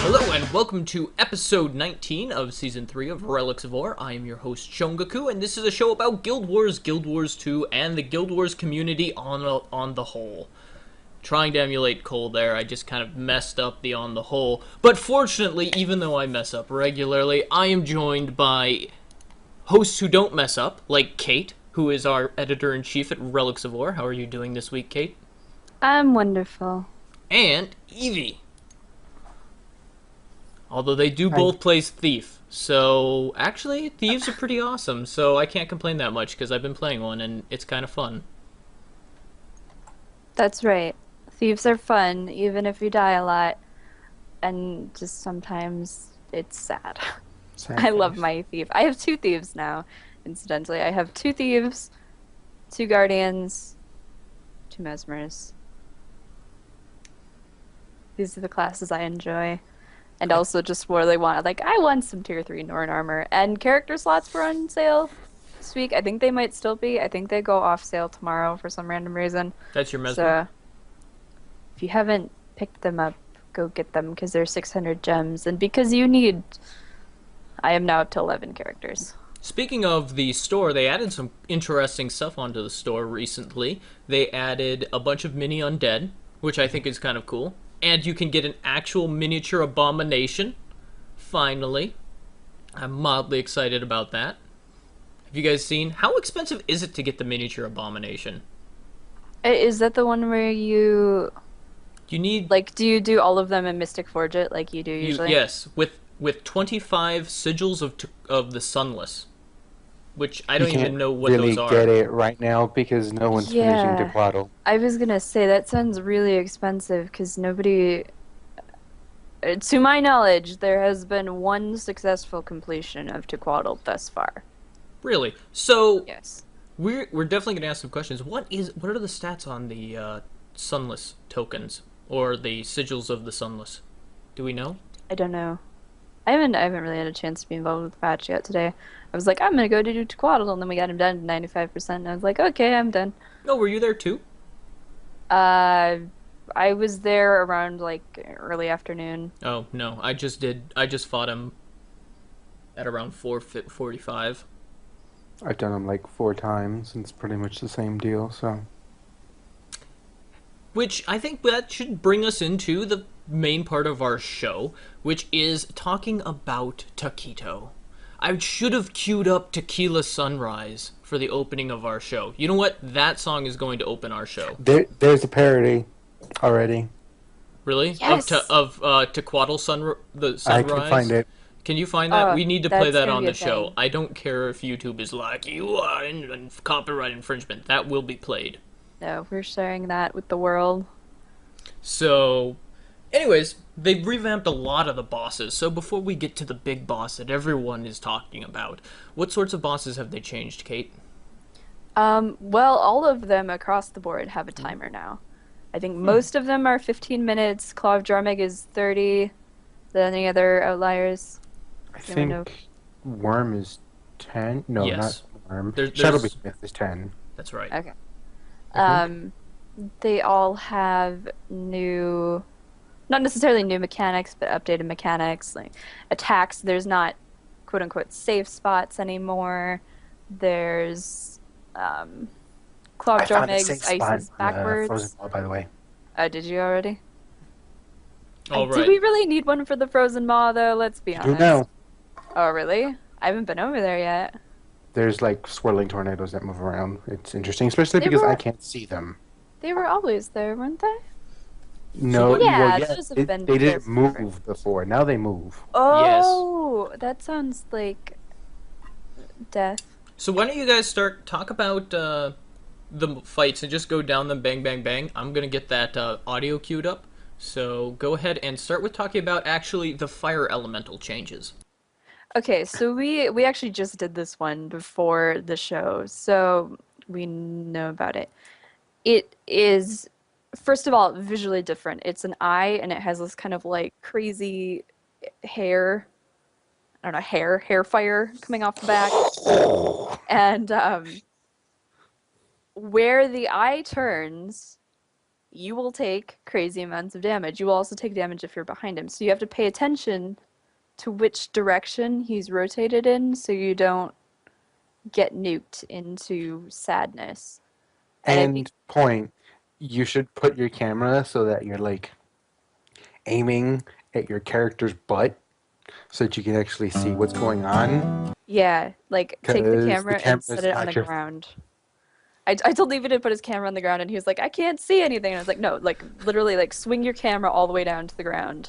Hello and welcome to episode 19 of season 3 of Relics of War. I am your host Shongaku, and this is a show about Guild Wars, Guild Wars 2, and the Guild Wars community on the whole. Trying to emulate Cole there, I just kind of messed up the on the whole. But fortunately, even though I mess up regularly, I am joined by hosts who don't mess up, like Kate, who is our editor-in-chief at Relics of War. How are you doing this week, Kate? I'm wonderful. And Evie. Although they do Hi. both play Thief. So, actually, Thieves are pretty awesome, so I can't complain that much because I've been playing one and it's kind of fun. That's right. Thieves are fun, even if you die a lot. And just sometimes it's sad. I love my thief. I have 2 thieves now, incidentally. I have 2 thieves, 2 guardians, 2 mesmers. These are the classes I enjoy. And also just really want, like, I want some tier 3 Norn armor. And character slots were on sale this week. I think they might still be. I think they go off sale tomorrow for some random reason. That's your mesmer? So, if you haven't picked them up, go get them because they're 600 gems. And because you need... I am now up to 11 characters. Speaking of the store, they added some interesting stuff onto the store recently. They added a bunch of mini undead, which I think is kind of cool. And you can get an actual miniature abomination, finally. I'm mildly excited about that. Have you guys seen? How expensive is it to get the miniature abomination? Is that the one where you... You need... Like, do you do all of them in Mystic Forge it like you do usually? Yes, with 25 sigils of the Sunless. Which I don't even know what really those are. get it right now because no one's finishing Tequatl. I was gonna say, that sounds really expensive because nobody... To my knowledge, there has been 1 successful completion of Tequatl thus far. Really? So Yes. we're definitely gonna ask some questions. What are the stats on the Sunless tokens or the sigils of the Sunless? Do we know? I don't know. I haven't really had a chance to be involved with the patch yet today. I was like, I'm gonna go to do Tequatl, and then we got him done to 95%, and I was like, okay, I'm done. Oh, were you there too? I was there around, like, early afternoon. Oh no, I just fought him at around 4:45. I've done them like 4 times, and it's pretty much the same deal. So Which I think that should bring us into the main part of our show, which is talking about taquito. I should have queued up Tequila Sunrise for the opening of our show. You know what? That song is going to open our show. there's a parody already. Really? Yes! Of Tequatl the Sunrise? I can find it. Can you find that? Oh, We need to play that's that gonna on be the a show. thing. I don't care if YouTube is like, you are in copyright infringement. That will be played. No, we're sharing that with the world. So, anyways, they've revamped a lot of the bosses. So before we get to the big boss that everyone is talking about, what sorts of bosses have they changed, Kate? Well, all of them across the board have a timer now. I think most of them are 15 minutes. Claw of Jarmeg is 30. Then any other outliers? I Anyone know? think Worm is 10. No, Yes. not Worm. There's- Shadowbee is 10. That's right. Okay. I think. They all have new, not necessarily new mechanics, but updated mechanics. Like attacks, there's not quote unquote safe spots anymore. There's Claw of I found a Jarmeg's safe spot ices in backwards. Frozen Wall, by the way. Oh, did you already? All Do right. we really need one for the Frozen Maw, though? Let's be Who honest. knows? Oh, really? I haven't been over there yet. There's like swirling tornadoes that move around. It's interesting, especially They because were- I can't see them. They were always there, weren't they? No, what- Yeah, well, those have they, been they there didn't move before. Now they move. Oh, that sounds like death. So why don't you guys talk about the fights and just go down them bang, bang, bang. I'm going to get that audio queued up. So go ahead and start with talking about actually the fire elemental changes. Okay, so we actually just did this one before the show, so we know about it. It is, first of all, visually different. It's an eye, and it has this kind of like crazy hair, I don't know, hair fire coming off the back. And where the eye turns, you will take crazy amounts of damage. You will also take damage if you're behind him. So you have to pay attention to which direction he's rotated in so you don't get nuked into sadness. And I think, And point, you should put your camera so that you're like aiming at your character's butt so that you can actually see what's going on. yeah, like take the Because the camera and camera set is it on the not your. ground. I told Levi to put his camera on the ground and he was like, I can't see anything. And I was like, no, like literally like swing your camera all the way down to the ground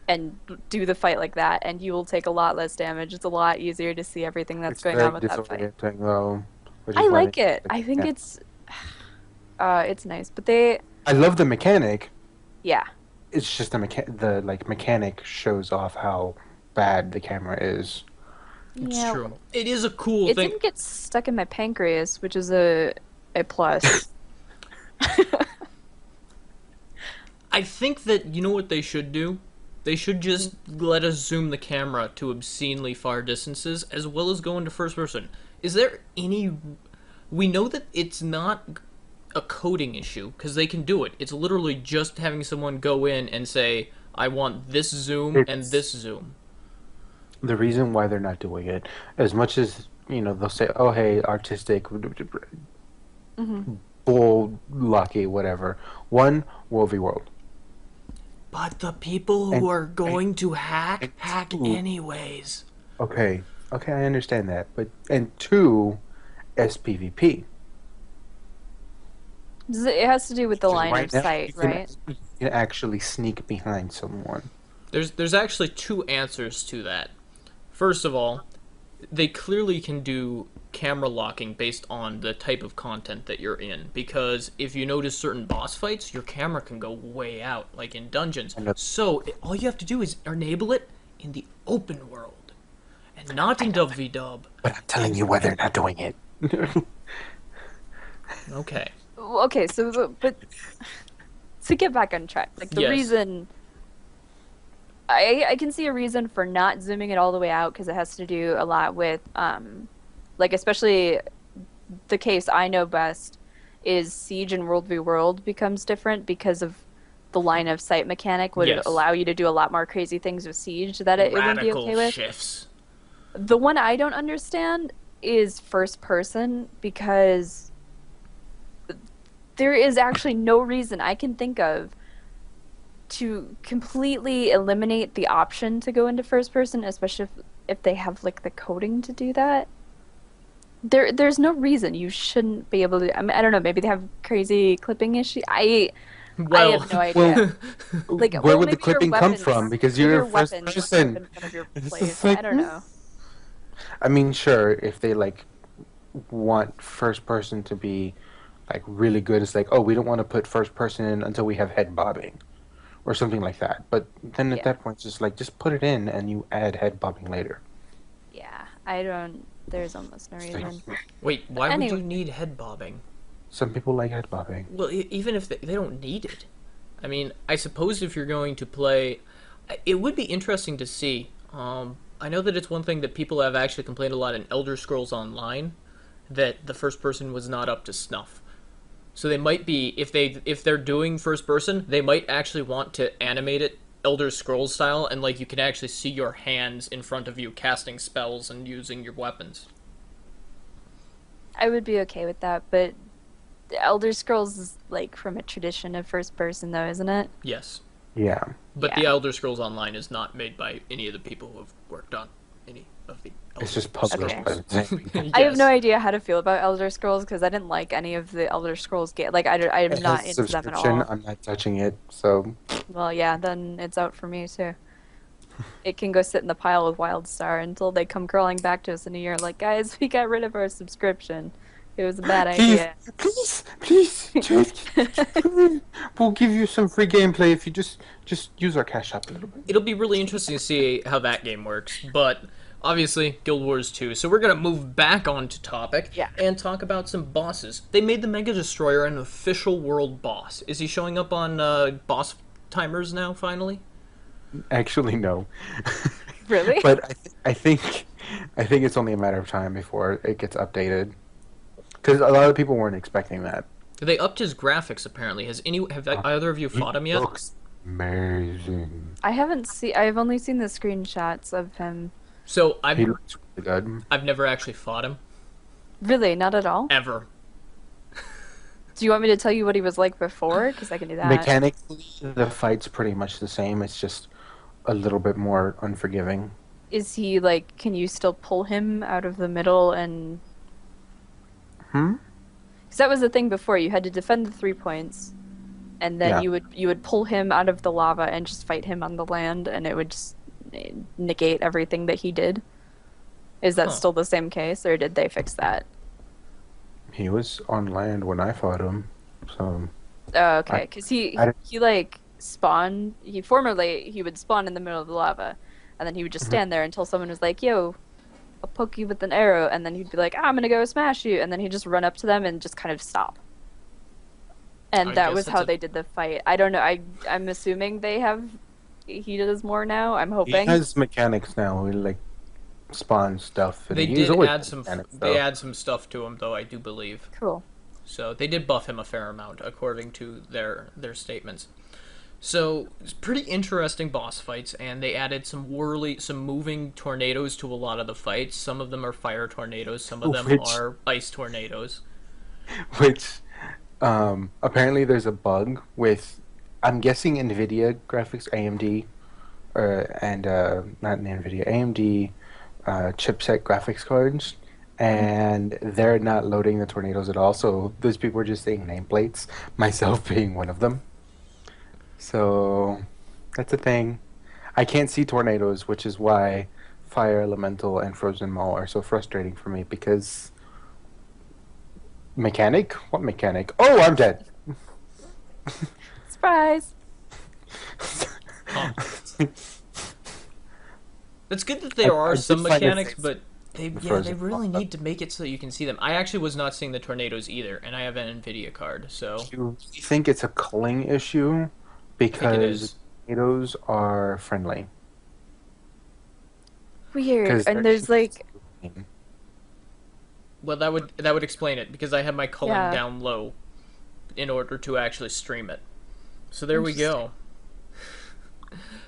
and do the fight like that and you will take a lot less damage. It's a lot easier to see everything that's It's going very on with that fight. disorienting though, which I is why like it. I think yeah. it's nice. But they I love the mechanic. yeah. It's just the mechanic shows off how bad the camera is. It's Yeah. true. It is a cool It thing. didn't get stuck in my pancreas, which is a plus. I think that, you know what they should do? They should just let us zoom the camera to obscenely far distances, as well as go into first person. Is there any... We know that it's not a coding issue, because they can do it. It's literally just having someone go in and say, I want this zoom and It's- this zoom. The reason why they're not doing it, as much as they'll say, "Oh, hey, artistic, bull, lucky, whatever." One, world v world. But the people who are going to hack two- anyways. Okay, I understand that, but and two, SPVP. It has to do with the Just line right of now, sight, right? You can actually sneak behind someone. There's actually two answers to that. First of all, they clearly can do camera locking based on the type of content that you're in, because if you notice certain boss fights, your camera can go way out, like in dungeons. So all you have to do is enable it in the open world, and not in WVDub. But I'm telling you why they're not doing it. Okay. Okay, but to get back on track, like the Yes. reason I can see a reason for not zooming it all the way out because it has to do a lot with like especially the case I know best is Siege and World v World becomes different because of the line of sight mechanic would Yes. allow you to do a lot more crazy things with Siege that it wouldn't be Radical okay with. shifts. The one I don't understand is first person because there is actually no reason I can think of to completely eliminate the option to go into first person, especially if they have like the coding to do that. There's no reason you shouldn't be able to. I mean, I don't know. Maybe they have crazy clipping issue. I Well, have no idea. Like, where well, would the maybe your clipping come weapons- from? Because maybe you're your a first weapons person. in front of your It's place. just like, I don't know. I mean, sure, if they like want first person to be like really good, it's like, oh, we don't want to put first person in until we have head bobbing or something like that. But then at Yeah. that point, it's just like, just put it in and you add head bobbing later. Yeah, I don't. There's almost no reason. wait, why Anyway. would you need head bobbing? Some people like head bobbing. Well, even if they don't need it. I mean, I suppose if you're going to play... It would be interesting to see. I know that it's one thing that people have actually complained a lot in Elder Scrolls Online, that the first person was not up to snuff. So they might be, if they're doing first person, they might actually want to animate it Elder Scrolls style, and like you can actually see your hands in front of you casting spells and using your weapons. I would be okay with that, but the Elder Scrolls is like from a tradition of first person, though, isn't it? Yes. Yeah. But Yeah. the Elder Scrolls Online is not made by any of the people who have worked on any of the Elder It's just Scrolls published Okay. by the same people. games. I have no Yes. idea how to feel about Elder Scrolls because I didn't like any of the Elder Scrolls game. Like I'm It not has into them at subscription. all. I'm not touching it. So Well, yeah, then it's out for me too. It can go sit in the pile with WildStar until they come crawling back to us in a year. Like, guys, we got rid of our subscription. It was a bad idea. please, just, we'll give you some free gameplay if you just use our cash app a little bit. It'll be really interesting to see how that game works, but obviously Guild Wars 2. So we're going to move back onto topic Yeah. and talk about some bosses. They made the Mega Destroyer an official world boss. Is he showing up on boss timers now, finally? Actually, no. Really? But I think it's only a matter of time before it gets updated. Because a lot of people weren't expecting that. They upped his graphics apparently. Have either of you He fought him yet? looks amazing. I've only seen the screenshots of him. So He looks really good. I've never actually fought him Really, not at all? ever. Do you want me to tell you what he was like before? Because I can do that. Mechanically, the fight's pretty much the same. It's just a little bit more unforgiving. Is he like, can you still pull him out of the middle and... Hmm? Because that was the thing before. You had to defend the 3 points, and then Yeah. you would pull him out of the lava and just fight him on the land, and it would just negate everything that he did. Is that Huh. still the same case, or did they fix that? He was on land when I fought him, so Oh, okay. I- Because he I don't- he like spawned. He would spawn in the middle of the lava, and then he would just Mhm. stand there until someone was like, "Yo, I'll poke you with an arrow," and then he'd be like, "I'm gonna go smash you," and then he'd just run up to them and just kind of stop. And I that guess was that's how a- they did the fight. I don't know. I'm assuming he does more now. I'm he hoping. has mechanics now. He like spawn stuff. And They he was did always add some. mechanics, They though. add some stuff to him, though. I do believe. Cool. So they did buff him a fair amount, according to their statements. So it's pretty interesting boss fights, and they added some moving tornadoes to a lot of the fights. Some of them are fire tornadoes. Some of them Which- are ice tornadoes. Which apparently there's a bug with, I'm guessing NVIDIA graphics, AMD, and not NVIDIA, AMD chipset graphics cards, and they're not loading the tornadoes at all. So those people are just saying nameplates, myself being one of them. So that's a thing. I can't see tornadoes, which is why Fire Elemental and Frozen Maw are so frustrating for me because mechanic? What mechanic? Oh, I'm dead. Surprise! Huh. It's good that there are I some did find it mechanics, fixed. but they Frozen really Maw. need to make it so that you can see them. I actually was not seeing the tornadoes either, and I have an Nvidia card, so You think it's a culling issue I think it because is. tornadoes are friendly. Weird. 'Cause And they're there's like, shooting. Well, that would explain it because I have my culling Yeah. down low in order to actually stream it. So there we go.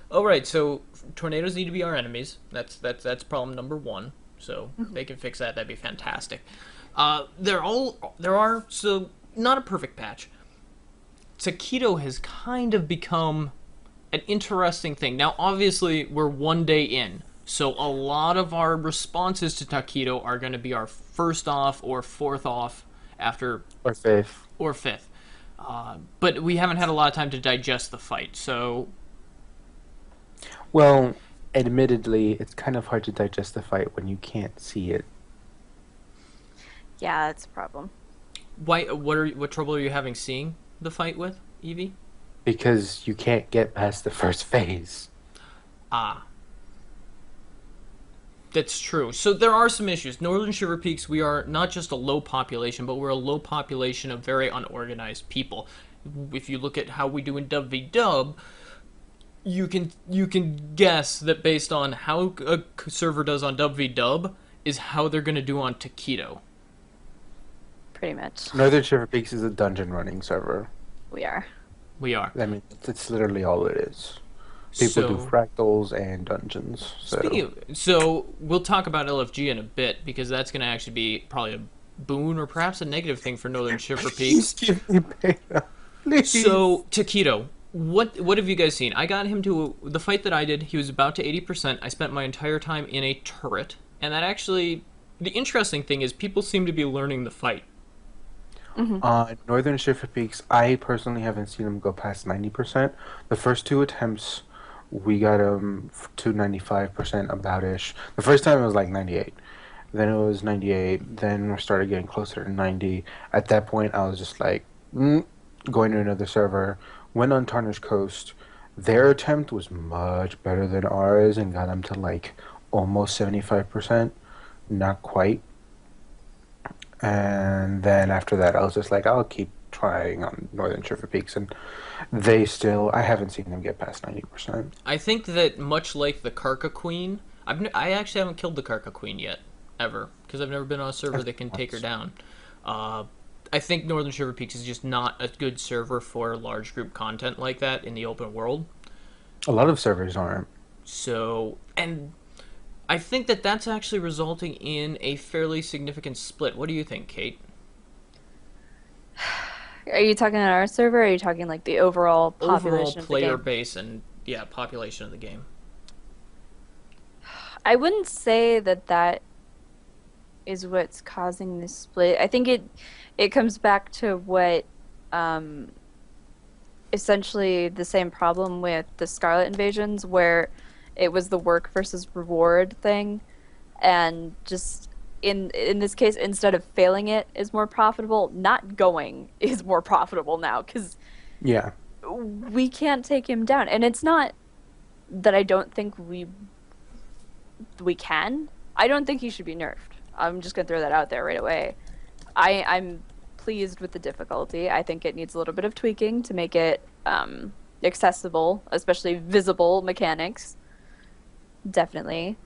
All right, so tornadoes need to be our enemies. That's problem number one. So if they can fix that, that'd be fantastic. There are so not a perfect patch. Taquito has kind of become an interesting thing. Now, obviously, we're 1 day in, so a lot of our responses to Taquito are going to be our first off or fourth off after Or fifth. or fifth. But we haven't had a lot of time to digest the fight, so Well, admittedly, it's kind of hard to digest the fight when you can't see it. yeah, that's a problem. what trouble are you having seeing the fight with, Evie? Because you can't get past the first phase. Ah. That's true. So there are some issues. Northern Shiver Peaks, we are not just a low population, but we're a low population of very unorganized people. If you look at how we do in Dub v Dub, you can guess that based on how a server does on Dub v Dub is how they're going to do on Taquito. Pretty much. Northern Shiver Peaks is a dungeon running server. We are. We are. I mean, it's literally all it is. People do fractals and dungeons. So. So we'll talk about LFG in a bit because that's going to actually be probably a boon or perhaps a negative thing for Northern Shiver Peaks. Please give me beta. Please. So Taquito, what have you guys seen? I got him to the fight that I did. He was about to 80%. I spent my entire time in a turret, and that actually, the interesting thing is people seem to be learning the fight. Northern Shiver Peaks, I personally haven't seen him go past 90%. The first two attempts, we got him to 95% about-ish. The first time it was like 98. Then it was 98. Then we started getting closer to 90. At that point, I was just like, going to another server. Went on Tarnished Coast. Their attempt was much better than ours and got him to like almost 75%. Not quite. And then after that, I was just like, I'll keep trying on Northern Shiver Peaks, and I haven't seen them get past 90%. I think that much like the Karka Queen, I actually haven't killed the Karka Queen yet, ever, because I've never been on a server that can take her down. I think Northern Shiver Peaks is just not a good server for large group content like that in the open world. A lot of servers aren't. So, and I think that that's actually resulting in a fairly significant split. What do you think, Kate? Are you talking on our server, or are you talking like the overall Overall population of the player game? base and, yeah, population of the game. I wouldn't say that that is what's causing this split. I think it comes back to what um, essentially the same problem with the Scarlet Invasions, where it was the work versus reward thing, and just in this case, instead of failing it is more profitable, not going is more profitable now because Yeah. we can't take him down. And it's not that I don't think we can. I don't think he should be nerfed. I'm just gonna throw that out there right away. I'm pleased with the difficulty. I think it needs a little bit of tweaking to make it accessible, especially visible mechanics. Definitely.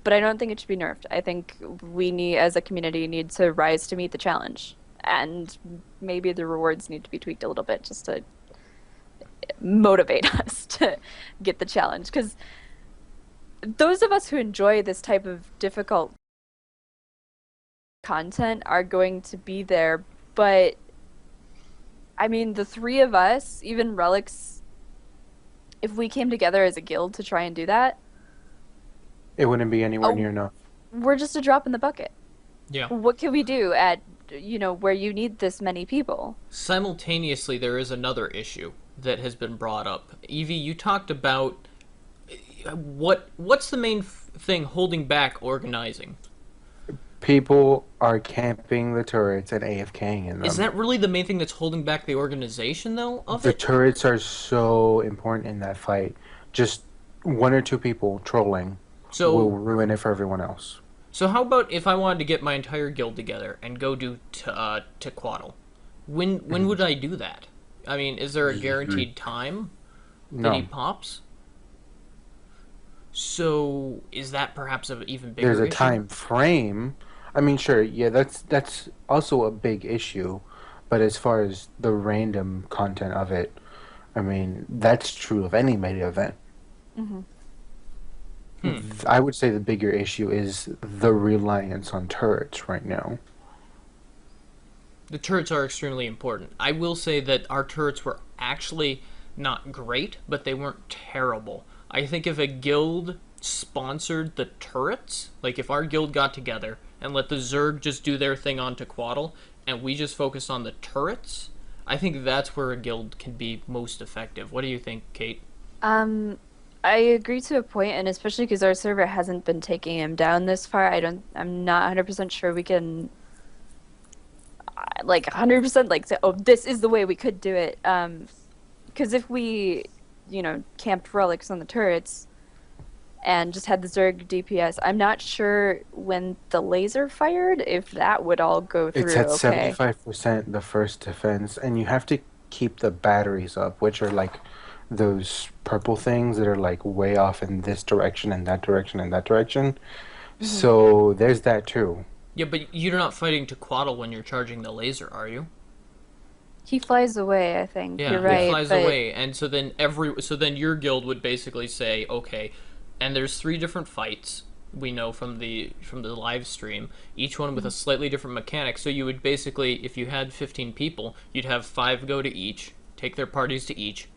But I don't think it should be nerfed. I think we need, as a community, need to rise to meet the challenge. And maybe the rewards need to be tweaked a little bit just to motivate us to get the challenge. Because those of us who enjoy this type of difficult content are going to be there. But I mean, the three of us, even Relics, if we came together as a guild to try and do that, It wouldn't be anywhere oh, near enough. we're just a drop in the bucket. Yeah. What can we do at, where you need this many people? Simultaneously, there is another issue that has been brought up. Evie, you talked about what's the main thing holding back organizing? People are camping the turrets and AFKing in them. Is that really the main thing that's holding back the organization, though, of The it? turrets are so important in that fight. Just one or two people trolling will So, ruin it for everyone else. so how about if I wanted to get my entire guild together and go do Tequatl? When would I do that? I mean, is there a guaranteed time that he No, pops? So, is that perhaps an even bigger there's a issue? time frame. I mean, sure, yeah, that's also a big issue. But as far as the random content of it, I mean, that's true of any meta event. Hmm. I would say the bigger issue is the reliance on turrets right now. The turrets are extremely important. I will say that our turrets were actually not great, but they weren't terrible. I think if a guild sponsored the turrets, like if our guild got together and let the Zerg just do their thing on Tequatl, and we just focused on the turrets, I think that's where a guild can be most effective. What do you think, Kate? Um, I agree to a point, and especially because our server hasn't been taking him down this far, I'm not 100% sure we can, like, 100% like say, oh, this is the way we could do it. Because if we, camped relics on the turrets and just had the Zerg DPS, I'm not sure when the laser fired if that would all go It's through at okay. 75% the first defense, and you have to keep the batteries up, which are like those purple things that are like way off in this direction and that direction and that direction. Hmm. So there's that too. Yeah, but you're not fighting Tequatl when you're charging the laser, are you? He flies away, I think. You're Yeah, he right, flies but away, and so then your guild would basically say, okay, and there's three different fights we know from the live stream, each one with a slightly different mechanic. So you would basically, if you had 15 people, you'd have five go to each, take their parties to each,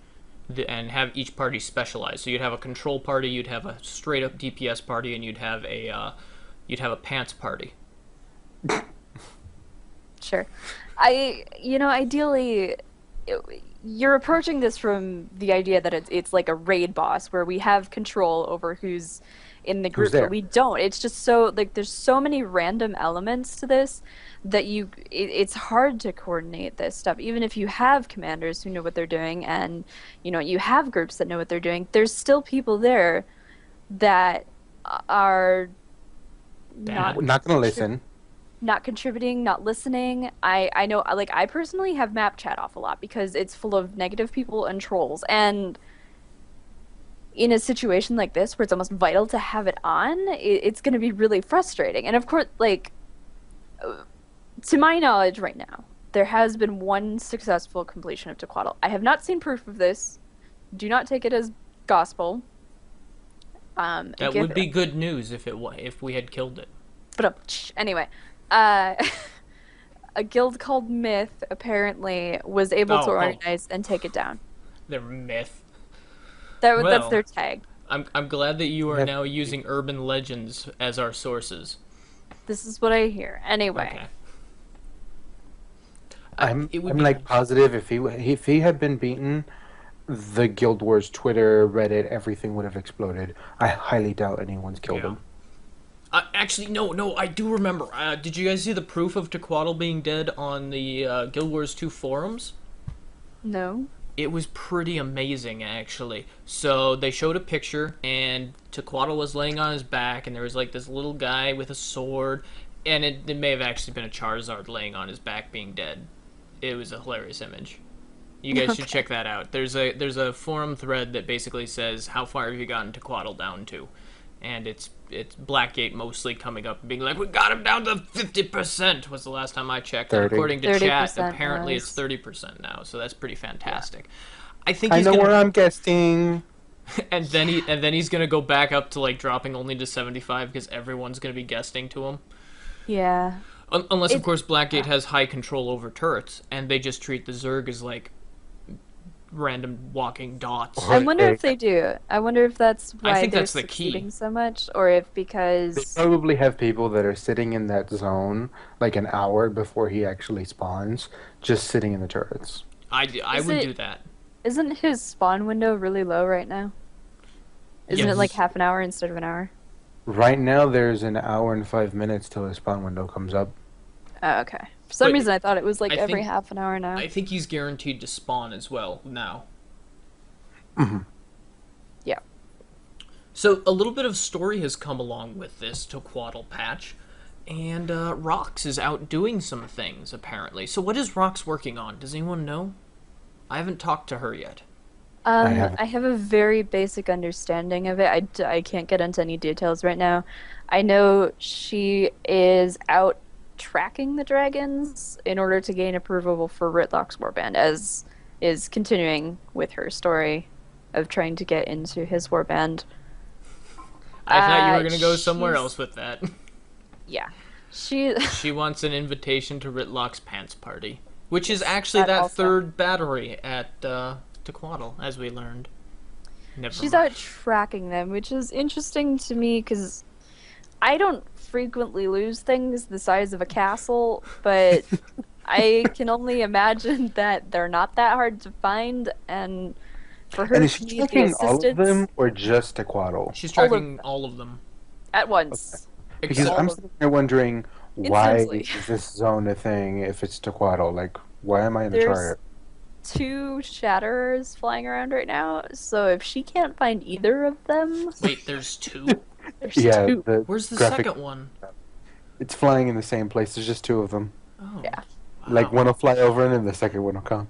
and have each party specialized. So you'd have a control party, you'd have a straight up DPS party, and you'd have a pants party. sure. Ideally, you're approaching this from the idea that it's like a raid boss where we have control over who's in the Who's group, but there? we don't. It's just so like there's so many random elements to this that it's hard to coordinate this stuff. Even if you have commanders who know what they're doing and you have groups that know what they're doing, there's still people there that are not Bad. Not gonna listen. not contributing, not listening. I know, like, I personally have map chat off a lot because it's full of negative people and trolls. And in a situation like this where it's almost vital to have it on, it's going to be really frustrating. And of course, like, To my knowledge, right now, there has been one successful completion of Tequatl. I have not seen proof of this. Do not take it as gospel. That Give would be good news if we had killed it. But anyway, uh, a guild called Myth apparently was able to Oh, organize and take it down. they're myth. That's Well, their tag. I'm glad that you are Myth. now using urban legends as our sources. This is what I hear. Anyway, Okay. I'm Be like positive if he had been beaten, the Guild Wars Twitter, Reddit, everything would have exploded. I highly doubt anyone's killed Yeah. him. Actually, no, I do remember. Did you guys see the proof of Tequatl being dead on the Guild Wars 2 forums? no. It was pretty amazing, actually. So they showed a picture, and Tequatl was laying on his back, and there was like this little guy with a sword, and it may have actually been a Charizard laying on his back being dead. It was a hilarious image. You guys should check that out. There's a forum thread that basically says how far have you gotten Tequatl down to, and it's Blackgate mostly coming up and being like, we got him down to 50% was the last time I checked. And 30. according to chat, 30% apparently was. it's 30% now, so that's pretty fantastic. I think I he's know gonna, where I'm guessing. and then he's gonna go back up to like dropping only to 75 because everyone's gonna be guesting to him. Yeah. Unless, of It- course, Blackgate has high control over turrets, and they just treat the Zerg as like random walking dots. Or- I wonder they- if they do. I wonder if that's why think they're that's the key. succeeding so much, or if They because probably have people that are sitting in that zone like an hour before he actually spawns, just sitting in the turrets. I Is would it- do that. isn't his spawn window really low right now? Isn't Yes. it like half an hour instead of an hour? Right now, there's an hour and 5 minutes till his spawn window comes up. Oh, okay. For some But reason, I thought it was like I every think- half an hour now. I think he's guaranteed to spawn as well now. Mhm. Yeah. So a little bit of story has come along with this Tequatl patch, and Rox is out doing some things apparently. So what is Rox working on? Does anyone know? I haven't talked to her yet. haven't. I have a very basic understanding of it. I can't get into any details right now. I know she is out tracking the dragons in order to gain approval for Ritloc's warband, as is continuing with her story of trying to get into his warband. I thought you were going to go somewhere she's- else with that. Yeah. She She wants an invitation to Ritloc's pants party, which is actually that that also. third battery at Tequatl, as we learned. Never She's mind. out tracking them, which is interesting to me because I don't frequently lose things the size of a castle, but I can only imagine that they're not that hard to find, and for her And is to she need the tracking all of assistance them or just Tequatl? She's all of tracking them. all of them. at once. Because Except- I'm of sitting there wondering why Instantly. is this zone a thing if it's Tequatl? Like, why am I in the There's- chart? 2 Shatterers flying around right now, so if she can't find either of them, Wait, there's two? there's Yeah, 2. the Where's the graphic. second one? It's flying in the same place. There's just two of them. Oh. Yeah. Like Wow. one will fly over and then the second one will come.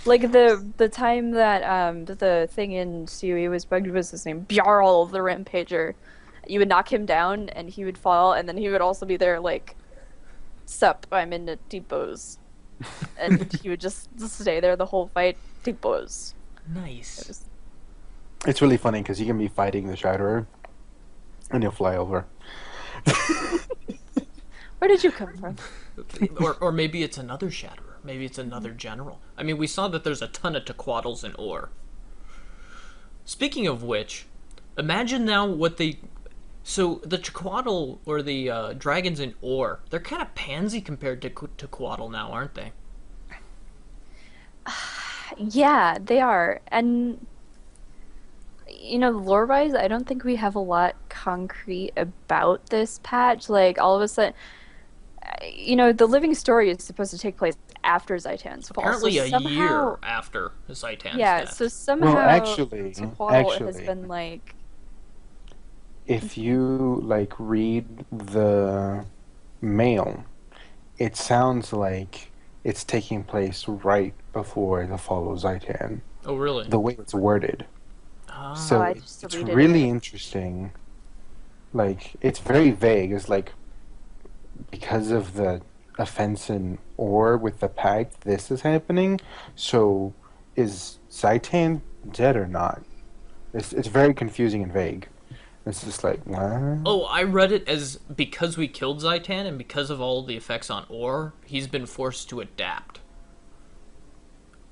Like the time that the thing in COE was bugged was his name Bjarl the Rampager. You would knock him down and he would fall, and then he would also be there like, "Sup, I'm in the depots," and he would just stay there the whole fight. Depots. It Nice. was- It's really funny because you can be fighting the Shatterer and he'll fly over. Where did you come from? or maybe it's another Shatterer. Maybe it's another general. I mean, we saw that there's a ton of Tequatls in Ore. Speaking of which, imagine now what they... So, the Tequatl, or the dragons in Ore, they're kind of pansy compared to Tequatl now, aren't they? Yeah, they are, and you know, lore-wise, I don't think we have a lot concrete about this patch. Like all of a sudden, you know, the living story is supposed to take place after Zaitan's fall. Apparently so a somehow, year after Zaitan's yeah, death. so somehow actually- Tequatl has actually- been like, If you like read the mail, it sounds like it's taking place right before the fall of Zaitan. Oh, really? The way it's worded. Ah. So I it's just read it really in. interesting. Like it's very vague. It's like because of the a fence and ore with the pact, this is happening. So is Zaitan dead or not? It's very confusing and vague. It's just like, what? Oh, I read it as because we killed Zaitan and because of all the effects on Ore, he's been forced to adapt.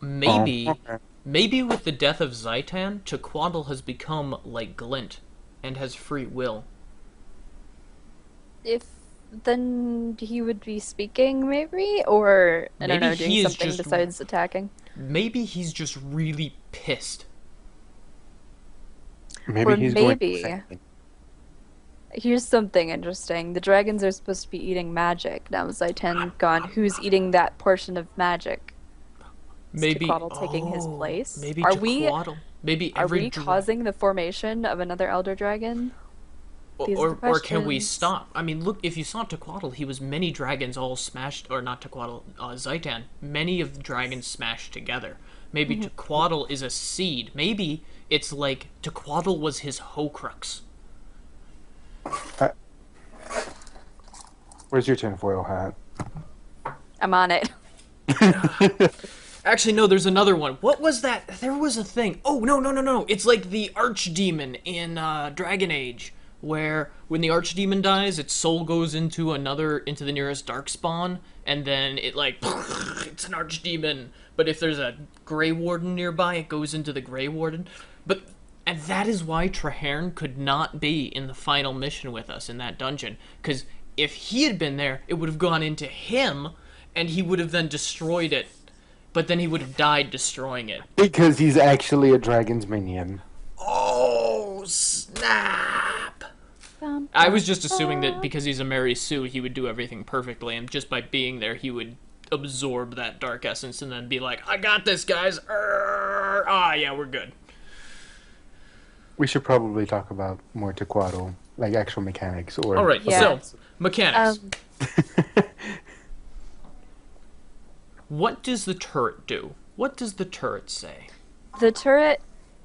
Oh, Maybe, okay. maybe with the death of Zaitan, Tequatl has become like Glint and has free will. If then he would be speaking, maybe, or I don't Maybe know, doing he is something just, besides attacking. maybe he's just really pissed. Maybe Or he's going maybe insane. here's something interesting. The dragons are supposed to be eating magic. Now Zaitan gone. Who's eating that portion of magic? Is Maybe, Tequatl taking his oh, place? maybe Are we Tequatl. Maybe are every we causing the formation of another elder dragon? These are the or can we questions. stop? I mean, look, if you saw Tequatl, he was many dragons all smashed, or not Tequatl, Zaitan. Many of the dragons smashed together. Maybe Mhm. Tequatl is a seed. Maybe it's like Tequatl was his Horcrux. Uh, Where's your tinfoil hat? I'm on it. Actually, no, there's another one. What was that? There was a thing. Oh, no, no, no, no. It's like the Archdemon in Dragon Age, where when the Archdemon dies, its soul goes into into the nearest Darkspawn, and then it, like, it's an Archdemon. But if there's a Grey Warden nearby, it goes into the Grey Warden. And that is why Traherne could not be in the final mission with us in that dungeon. Because if he had been there, it would have gone into him, and he would have then destroyed it, but then he would have died destroying it. Because he's actually a dragon's minion. Oh, snap! I was just assuming that because he's a Mary Sue, he would do everything perfectly, and just by being there, he would absorb that dark essence and then be like, I got this, guys! Ah, yeah, we're good. We should probably talk about more Tequatl, like actual mechanics or. Alright, Yeah. so, mechanics. Um, What does the turret do? What does the turret say? the turret,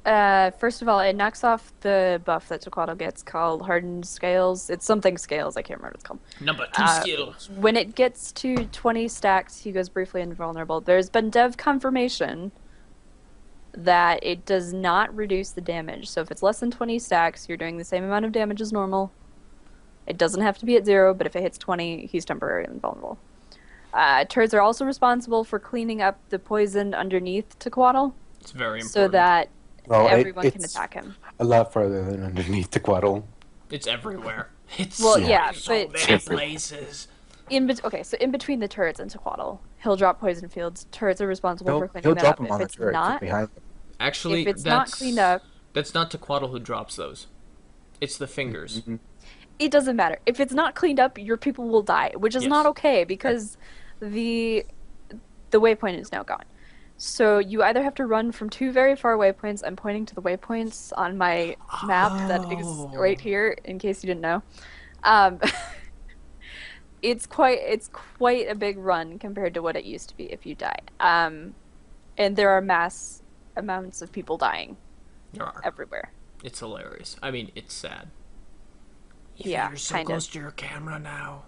first of all, it knocks off the buff that Tequatl gets called Hardened Scales. It's something scales, I can't remember what it's called. Number 2 skills. When it gets to 20 stacks, he goes briefly invulnerable. There's been dev confirmation that it does not reduce the damage. So if it's less than 20 stacks, you're doing the same amount of damage as normal. It doesn't have to be at 0, but if it hits 20, he's temporarily invulnerable. Turrets are also responsible for cleaning up the poison underneath Tequatl, It's very important. so that Well, everyone can it's attack him. a lot further than underneath Tequatl. It's everywhere. It's Well, yeah, so but- many places. So in between the turrets and Tequatl, he'll drop poison fields. Turrets are responsible for cleaning He'll that drop up. him If on the it's turret not, behind him. Actually, if it's not cleaned up, that's not Tequatl who drops those. It's the fingers. Mhm. it doesn't matter. If it's not cleaned up, your people will die, which is Yes. not okay because the waypoint is now gone. So you either have to run from 2 very far waypoints. I'm pointing to the waypoints on my map that is right here, in case you didn't know. Um, it's quite a big run compared to what it used to be if you die. And there are mass amounts of people There are. everywhere. It's hilarious. I mean, it's sad. Yeah, You're so kind close of. to your camera now.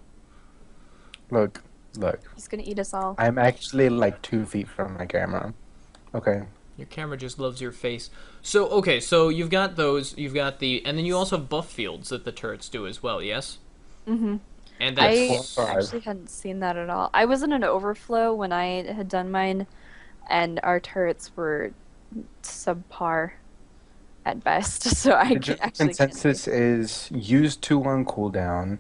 Look. He's gonna eat us all. I'm actually like 2 feet from my camera. Okay. Your camera just loves your face. So, okay, so you've got those, and then you also have buff fields that the turrets do as well, yes? Mm-hmm. And I that's... 4 or 5. actually hadn't seen that at all. I was in an overflow when I had done mine, and our turrets were subpar at best. So I The can general actually can't see. consensus is use 2 on cooldown,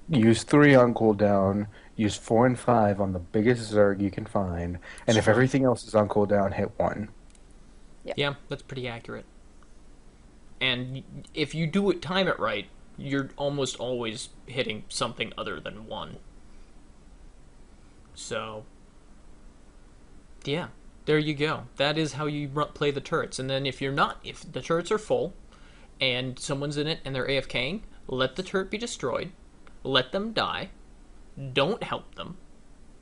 use 3 on cooldown, use 4 and 5 on the biggest Zerg you can find, and if Sure. everything else is on cooldown, hit 1. Yeah, that's pretty accurate. And if you do it, time it right, you're almost always hitting something other than 1. So, yeah, there you go. That is how you play the turrets. And then if the turrets are full, and someone's in it and they're AFKing, let the turret be destroyed, let them die, don't help them,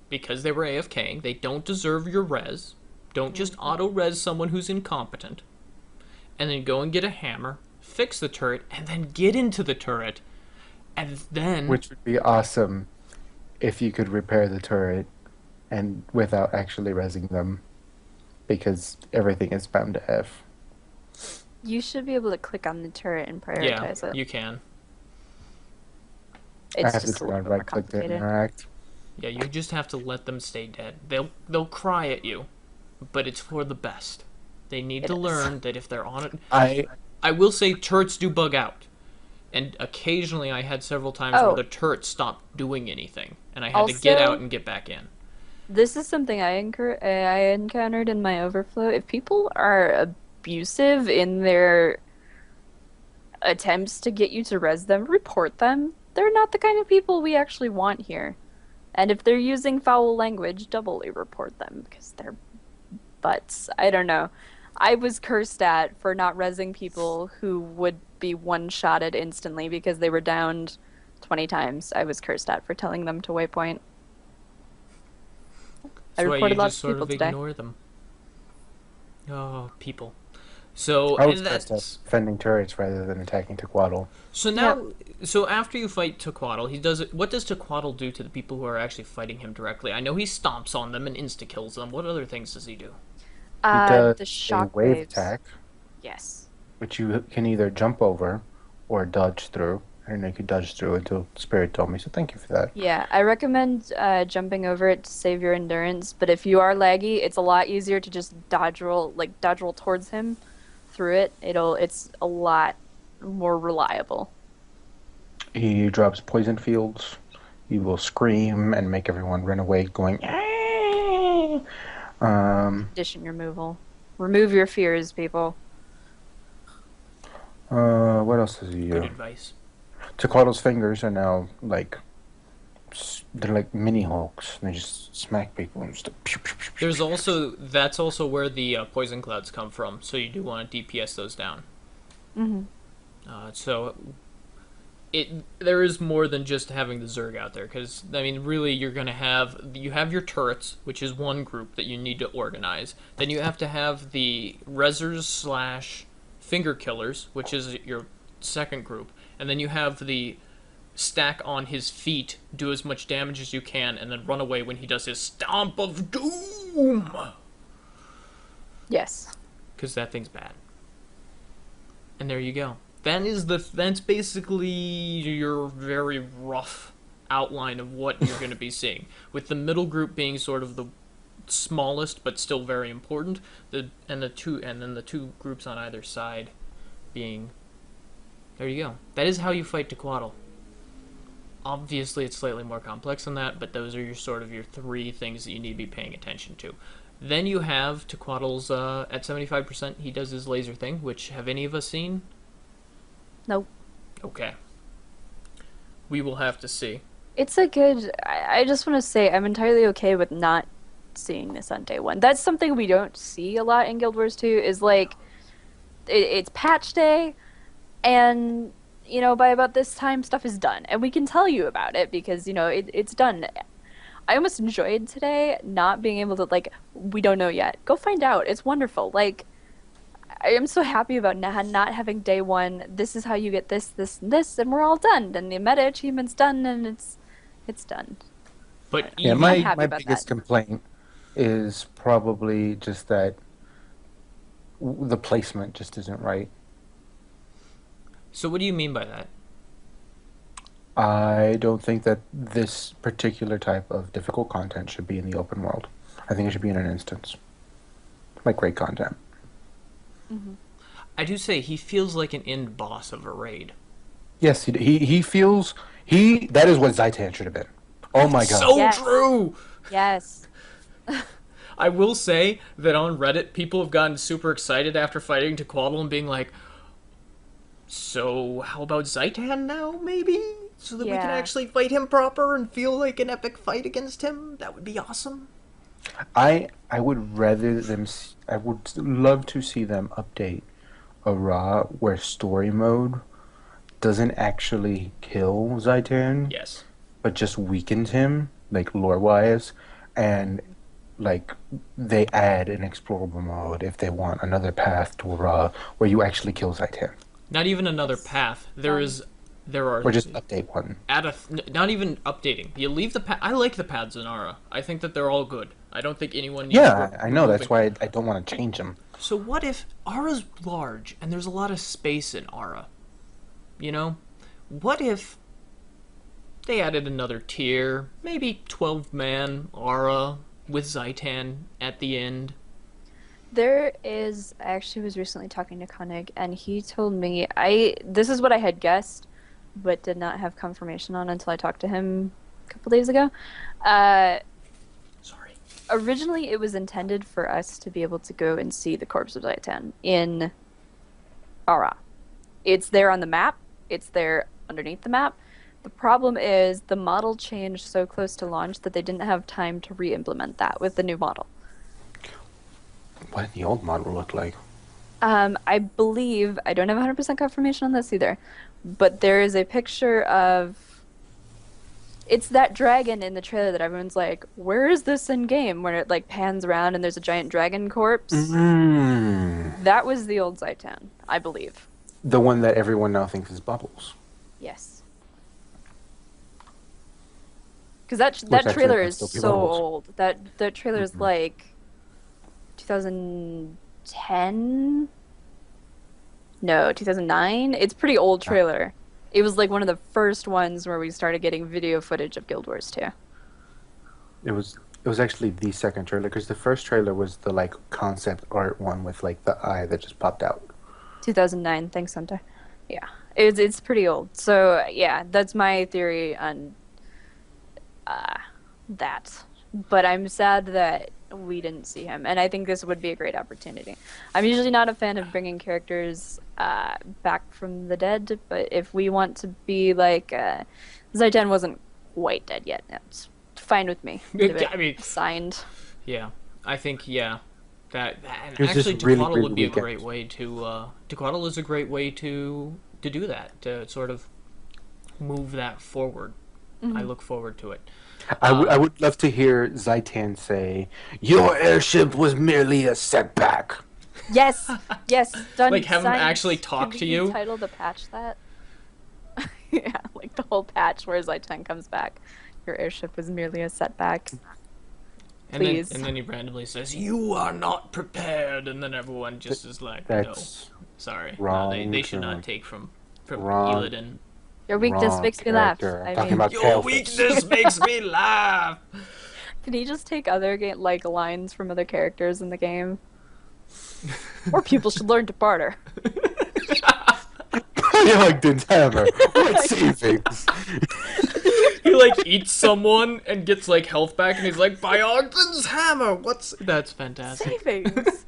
because they were AFKing, they don't deserve your res, don't just auto-res someone who's incompetent, and then go and get a hammer, fix the turret, and then get into the turret, and then... Which would be awesome if you could repair the turret and without actually rezzing them, because everything is bound to F. You should be able to click on the turret and Yeah, prioritize it. you can. I It's have to just a turn little on bit more right click to complicated. interact. Yeah, you just have to let them stay dead. They'll cry at you, but it's for the best. They need It to is. learn that if they're on it. I I will say turrets do bug out, and occasionally I had several times where Oh, the turret stopped doing anything, and I had to get out also, and get back in. this is something I encountered in my overflow. If people are abusive in their attempts to get you to res them, report them. They're not the kind of people we actually want here. And if they're using foul language, doubly report them because they're butts. I don't know. I was cursed at for not resing people who would be one-shotted instantly because they were downed 20 times. I was cursed at for telling them to waypoint. I That's why you reported lots just of sort people of today. ignore them. Oh, people. So I was and best at that's defending turrets rather than attacking Tequatl. so Yep. now. So after you fight Tequatl, he does it. What does Tequatl do to the people who are actually fighting him directly? I know he stomps on them and insta kills them. What other things does he do? He does The a wave shockwaves. attack, Yes. which you can either jump over or dodge through. I didn't know you could dodge through until Spirit told me, so thank you for that. Yeah, I recommend jumping over it to save your endurance, but if you are laggy, it's a lot easier to just dodge roll towards him through it. It's a lot more reliable. He drops poison fields. He will scream and make everyone run away, going. "Ah!" Condition removal. Remove your fears, people. What else does he Good do? advice. Tequatl's fingers are now like they're like mini Hulks. They just smack people and just. Pew, pew, pew, pew, There's pew. also that's also where the poison clouds come from. So you do want to DPS those down. Hmm. So there is more than just having the Zerg out there, because I mean, really, you have your turrets, which is one group that you need to organize. Then you have to have the Rezzers slash Finger Killers, which is your second group, and then you have the stack on his feet, do as much damage as you can, and then run away when he does his Stomp of Doom, Yes. because that thing's bad. And there you go. That's basically your very rough outline of what you're going to be seeing, with the middle group being sort of the smallest but still very important, and then the two groups on either side being. There you go. That is how you fight Tequatl. Obviously, it's slightly more complex than that, but those are your three things that you need to be paying attention to. Then you have Tequatl's at 75%. He does his laser thing, which have any of us seen? Nope. Okay. We will have to see. It's a good. I just want to say I'm entirely okay with not seeing this on day one. That's something we don't see a lot in Guild Wars 2, is like it's patch day, and by about this time stuff is done, and we can tell you about it because it's done. I almost enjoyed today not being able to, like, we don't know yet. Go find out. It's wonderful. Like, I am so happy about not having day one. This is how you get this, this, and this, and we're all done. And the meta achievement's done, and it's done. But Yeah, even my happy my about biggest that. complaint is probably just that the placement just isn't right. so, what do you mean by that? I don't think that this particular type of difficult content should be in the open world. I think it should be in an instance, like great content. Hmm. I do say he feels like an end boss of a raid. Yes, he feels that is what Zaitan should have been. Oh my god. So Yes. true. Yes. I will say that on Reddit, people have gotten super excited after fighting Tequatl and being like, "So how about Zaitan now? Maybe." So that we can Yeah. actually fight him proper and feel like an epic fight against him. That would be awesome. I would rather them. I would love to see them update a Ra where story mode doesn't actually kill Zaitan, Yes. but just weakens him, like lore wise, and like they add an explorable mode if they want another path to Ra where you actually kill Zaitan. Not even another path. There are Or just update one. not even updating. You leave the I like the pads in Aura. I think that they're all good. I don't think anyone needs Yeah, I know. removing. That's why I don't want to change them. So what if Aura's large and there's a lot of space in Aura? You know? What if they added another tier, maybe 12-man Aura with Zaitan at the end? There is, I actually was recently talking to Koenig, and he told me, this is what I had guessed, but did not have confirmation on until I talked to him a couple days ago. Sorry. Originally, it was intended for us to be able to go and see the corpse of Zaitan in Aura. It's there on the map. It's there underneath the map. The problem is the model changed so close to launch that they didn't have time to re-implement that with the new model. What did the old model look like? I believe, I don't have 100% confirmation on this either, but there is a picture of, it's that dragon in the trailer that everyone's like, where is this in game? Where it like pans around and there's a giant dragon corpse. Mm. That was the old Zaitan, I believe. The one that everyone now thinks is Bubbles. Yes. Because that actually trailer might is still be so Bubbles. old. That trailer is like 2010? No, 2009? It's pretty old trailer. It was like one of the first ones where we started getting video footage of Guild Wars 2. It was actually the second trailer, because the first trailer was the like concept art one with like the eye that just popped out. 2009, thanks, Hunter. Yeah, it's pretty old. So yeah, that's my theory on that. But I'm sad that we didn't see him, and I think this would be a great opportunity. I'm usually not a fan of bringing characters back from the dead, but if we want to be like Zaitan wasn't quite dead yet, that's fine with me. I mean, signed. Yeah, I think that and It was actually just really, Tequatl really would be a weekend. great way to Tequatl is a great way to do that, to sort of move that forward. I look forward to it. I would love to hear Zaitan say, "Your airship was merely a setback." Yes, yes, done. Like, have him signed. actually talk Can to we you? title the patch that? Yeah, like the whole patch where Zaitan comes back. Your airship was merely a setback. Please. And then he randomly says, "You are not prepared," and then everyone just is like, That's "No, sorry, wrong they should term. not take from Wrong. Illidan." Your weakness Wrong makes me laugh. character. I'm I talking mean, about Your Tailfish. weakness makes me laugh. can he just take other like lines from other characters in the game? More people should learn to barter. Ogden's hammer. What savings? He like eats someone and gets like health back, and he's like, "By Ogden's hammer." That's fantastic. Savings.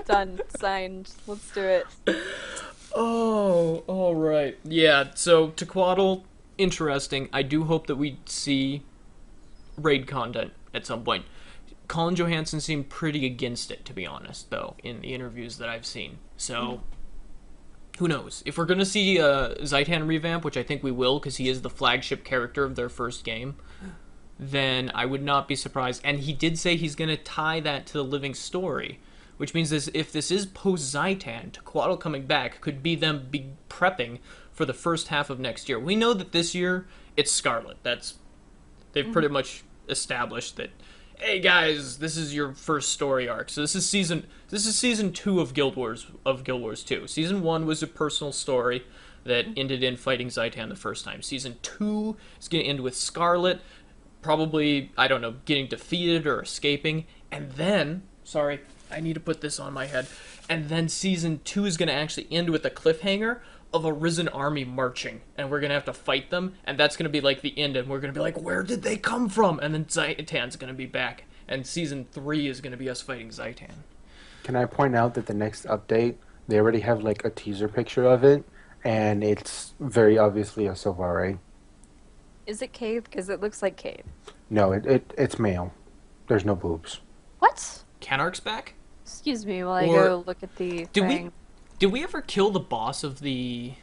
Done. Signed. Let's do it. Oh, all right. Yeah. So Tequatl, interesting. I do hope that we see raid content at some point. Colin Johansson seemed pretty against it, to be honest, though, in the interviews that I've seen. So, who knows? If we're going to see Zaitan revamp, which I think we will, because he is the flagship character of their first game, then I would not be surprised. And he did say he's going to tie that to the living story, which means if this is post-Zaitan, Tequatl coming back could be them prepping for the first half of next year. We know that this year, it's Scarlet. They've pretty much established that, hey guys, this is your first story arc. So this is season 2 of Guild Wars 2. Season 1 was a personal story that ended in fighting Zaitan the first time. Season 2 is going to end with Scarlet probably, I don't know, getting defeated or escaping, and then, sorry, I need to put this on my head, and then Season 2 is going to actually end with a cliffhanger of a risen army marching, and we're going to have to fight them, and that's going to be like the end, and we're going to be like, where did they come from? And then Zaitan's going to be back, and Season 3 is going to be us fighting Zaitan. Can I point out that the next update, they already have like a teaser picture of it, and it's very obviously a Sylvari. Is it Cave? Because it looks like Cave. No, it's male. There's no boobs. What? Canarch's back? Excuse me while I Or- go look at the Did thing. Did we ever kill the boss of the...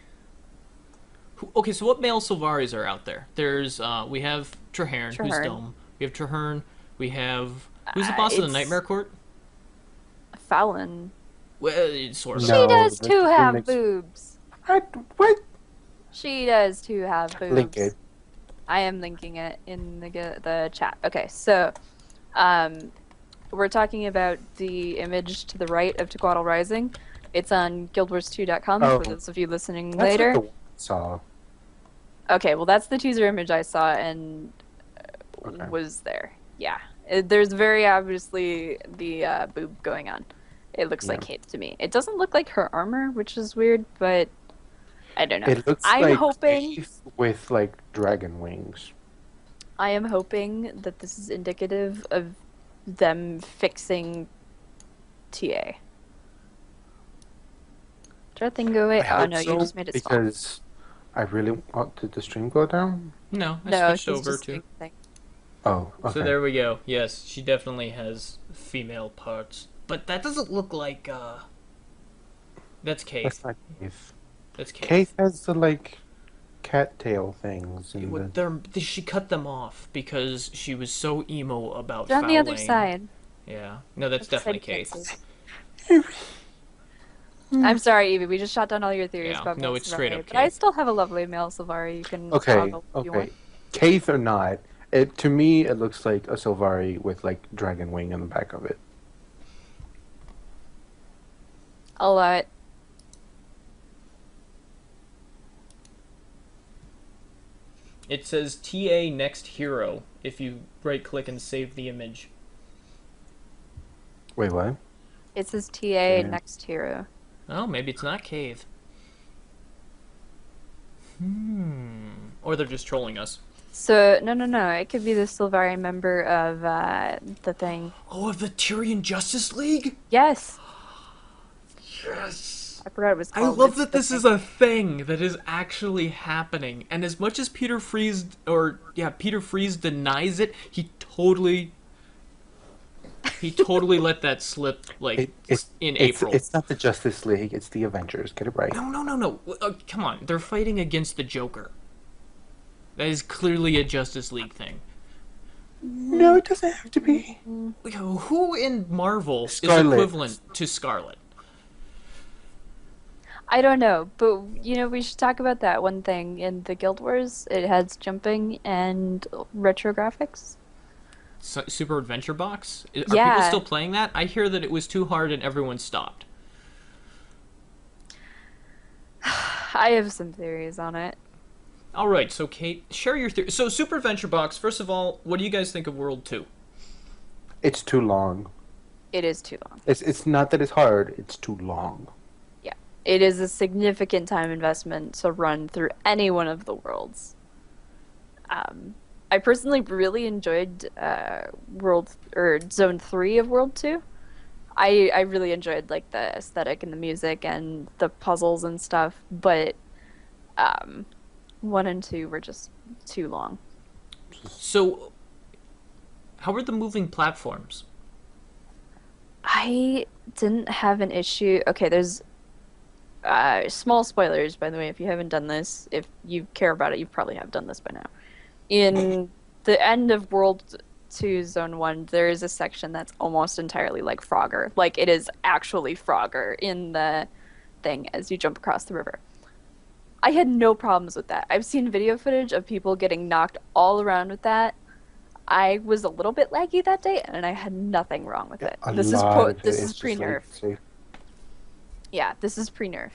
Okay, so what male Sylvaris are out there? There's, we have Traherne, who's Traherne. dumb. We have Traherne. We have... Who's the boss of the it's- Nightmare Court? Fallon. Well, sort of. No, She does the too thing have makes- boobs. What? She does too have Link boobs. it. I am linking it in the chat. Okay, so um, we're talking about the image to the right of Tequatl Rising. It's on guildwars2.com for Oh, those of you listening that's not later. the one I saw. Okay, well that's the teaser image I saw and Okay. was there. Yeah, there's very obviously the boob going on. It looks Yeah. like Kate to me. It doesn't look like her armor, which is weird, but I don't know. It looks I'm like hoping. Keith with like dragon wings. I am hoping that this is indicative of them fixing TA. Did that thing go away? I Oh hope no, you so just made it small. because I really want. Did the stream go down? No, I No, switched he's over just to. doing the thing. Oh, So okay. there we go. Yes, she definitely has female parts, but that doesn't look like. That's Kate. That's not Keith. That's Kate. Keith has the like cattail things and What she cut them off because she was so emo about They're on the other fouling. side. Yeah, no, that's definitely Kate. I'm sorry, Evie. We just shot down all your theories Yeah, about no, male it's straight Sylvari, up but I Kate. still have a lovely male Sylvari. You can Okay, toggle if you want. okay. Keith or not, it to me it looks like a Sylvari with like dragon wing on the back of it. I'll allow it. It says TA next hero if you right click and save the image. Wait, what? It says TA Yeah. next hero. Oh, maybe it's not Cave. Or they're just trolling us. So no. It could be the Sylvari member of the thing. Oh, of the Tyrion Justice League? Yes, Yes! I forgot it was I called. love It's that the this is thing. a thing that is actually happening. And as much as Peter Freeze denies it, he totally let that slip like in April. It's not the Justice League. It's the Avengers. Get it right. No. Come on. They're fighting against the Joker. That is clearly a Justice League thing. No, it doesn't have to be. Who in Marvel Scarlet. is equivalent to Scarlet? I don't know, but we should talk about that one thing in the Guild Wars. It has jumping and retro graphics. Super Adventure Box? Are people Yeah. still playing that? I hear that it was too hard and everyone stopped. I have some theories on it. All right, so Kate, share your theory. So Super Adventure Box, first of all, what do you guys think of World 2? It's too long. It is too long. It's not that it's hard. It's too long. Yeah. It is a significant time investment to run through any one of the worlds. I personally really enjoyed Zone 3 of World 2. I really enjoyed like the aesthetic and the music and the puzzles and stuff, but 1 and 2 were just too long. So, how are the moving platforms? I didn't have an issue. Okay, there's small spoilers, by the way, if you haven't done this. If you care about it, you probably have done this by now. In the end of World 2 Zone 1, there is a section that's almost entirely like Frogger. Like, it is actually Frogger in the thing as you jump across the river. I had no problems with that. I've seen video footage of people getting knocked all around with that. I was a little bit laggy that day, and I had nothing wrong with it. This is pre-nerf. Yeah, this is pre-nerf.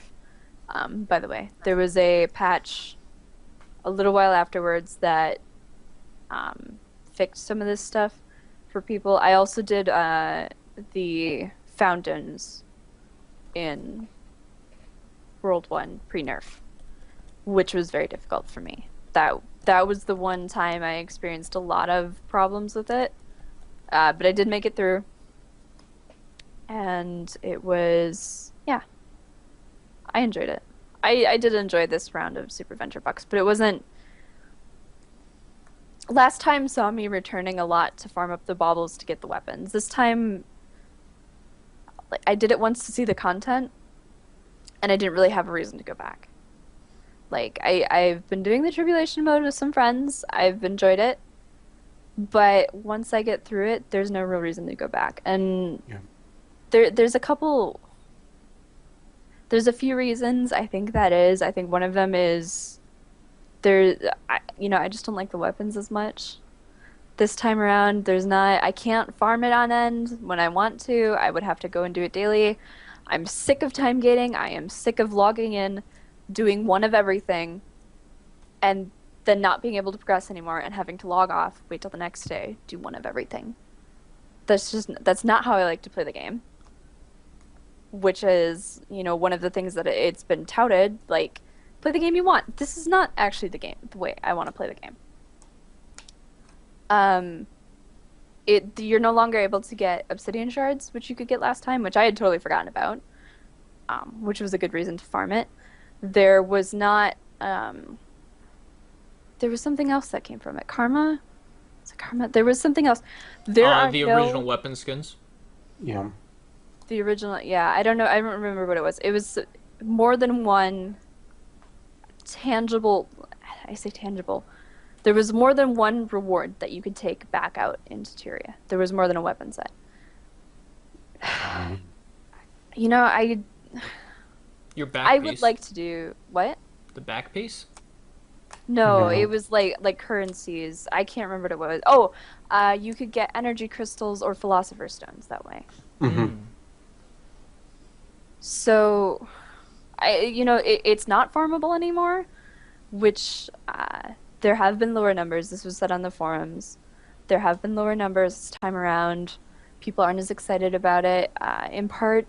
By the way, there was a patch a little while afterwards that fixed some of this stuff for people. I also did the fountains in World 1 pre-nerf, which was very difficult for me. That was the one time I experienced a lot of problems with it, but I did make it through, and it was, yeah, I enjoyed it. I did enjoy this round of Super Venture Bucks, but it wasn't. Last time saw me returning a lot to farm up the baubles to get the weapons. This time, like, I did it once to see the content, and I didn't really have a reason to go back. Like, I've been doing the tribulation mode with some friends. I've enjoyed it. But once I get through it, there's no real reason to go back. And Yeah. there's a few reasons I think that is. I think one of them is I just don't like the weapons as much. This time around, I can't farm it on end when I want to. I would have to go and do it daily. I'm sick of time gating. I am sick of logging in, doing one of everything, and then not being able to progress anymore and having to log off, wait till the next day, do one of everything. That's not how I like to play the game. Which is, one of the things that it's been touted, like, play the game you want. This is not actually the way I want to play the game. You're no longer able to get obsidian shards, which you could get last time, which I had totally forgotten about, which was a good reason to farm it. There was not, there was something else that came from it. Karma? Is it karma? There was something else. The original weapon skins. Yeah. The original, yeah, I don't know, I don't remember what it was. It was more than one tangible, I say tangible. There was more than one reward that you could take back out into Tyria. There was more than a weapon set. Your back I piece. would like to do what? The back piece? No, No. it was like currencies. I can't remember what it was. Oh, you could get energy crystals or philosopher's stones that way. Mm-hmm. So, it's not farmable anymore, which there have been lower numbers. This was said on the forums. There have been lower numbers this time around. People aren't as excited about it. In part,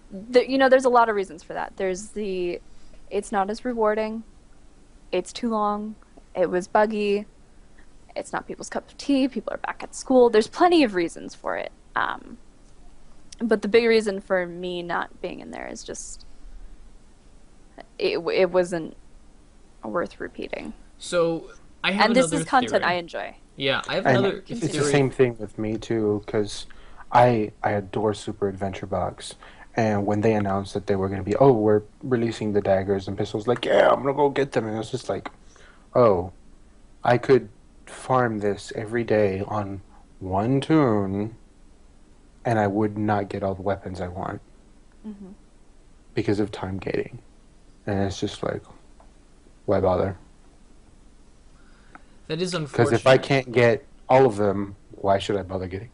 there's a lot of reasons for that. It's not as rewarding. It's too long. It was buggy. It's not people's cup of tea. People are back at school. There's plenty of reasons for it. But the big reason for me not being in there is just it wasn't worth repeating. So I have another this is content theory. I enjoy. Yeah, I have And another it's theory. the same thing with me too, because I adore Super Adventure Box, and when they announced that they were going to be, we're releasing the daggers and pistols, like, yeah, I'm gonna go get them, and it was just like, oh, I could farm this every day on one tune, and I would not get all the weapons I want because of time gating, and it's just like, why bother? That is unfortunate. Because if I can't get all of them, why should I bother getting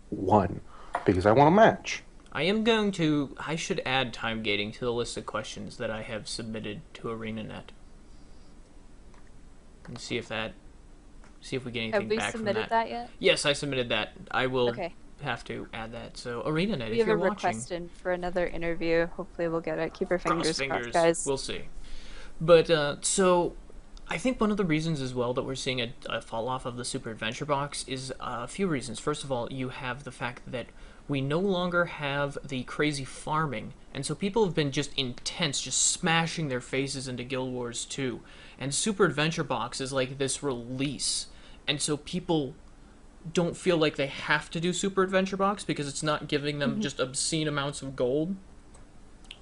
one? Because I want a match. I should add time gating to the list of questions that I have submitted to ArenaNet. And see if we get anything Have we back from submitted that. that yet? Yes, I submitted that. I will Okay. have to add that. So ArenaNet, We if have you're a watching, request in for another interview. Hopefully we'll get it. Keep our cross fingers crossed, guys. We'll see. But so I think one of the reasons as well that we're seeing a fall off of the Super Adventure Box is a few reasons. First of all, you have the fact that we no longer have the crazy farming, and so people have been just intense, just smashing their faces into Guild Wars 2. And Super Adventure Box is like this release, and so people don't feel like they have to do Super Adventure Box because it's not giving them just obscene amounts of gold.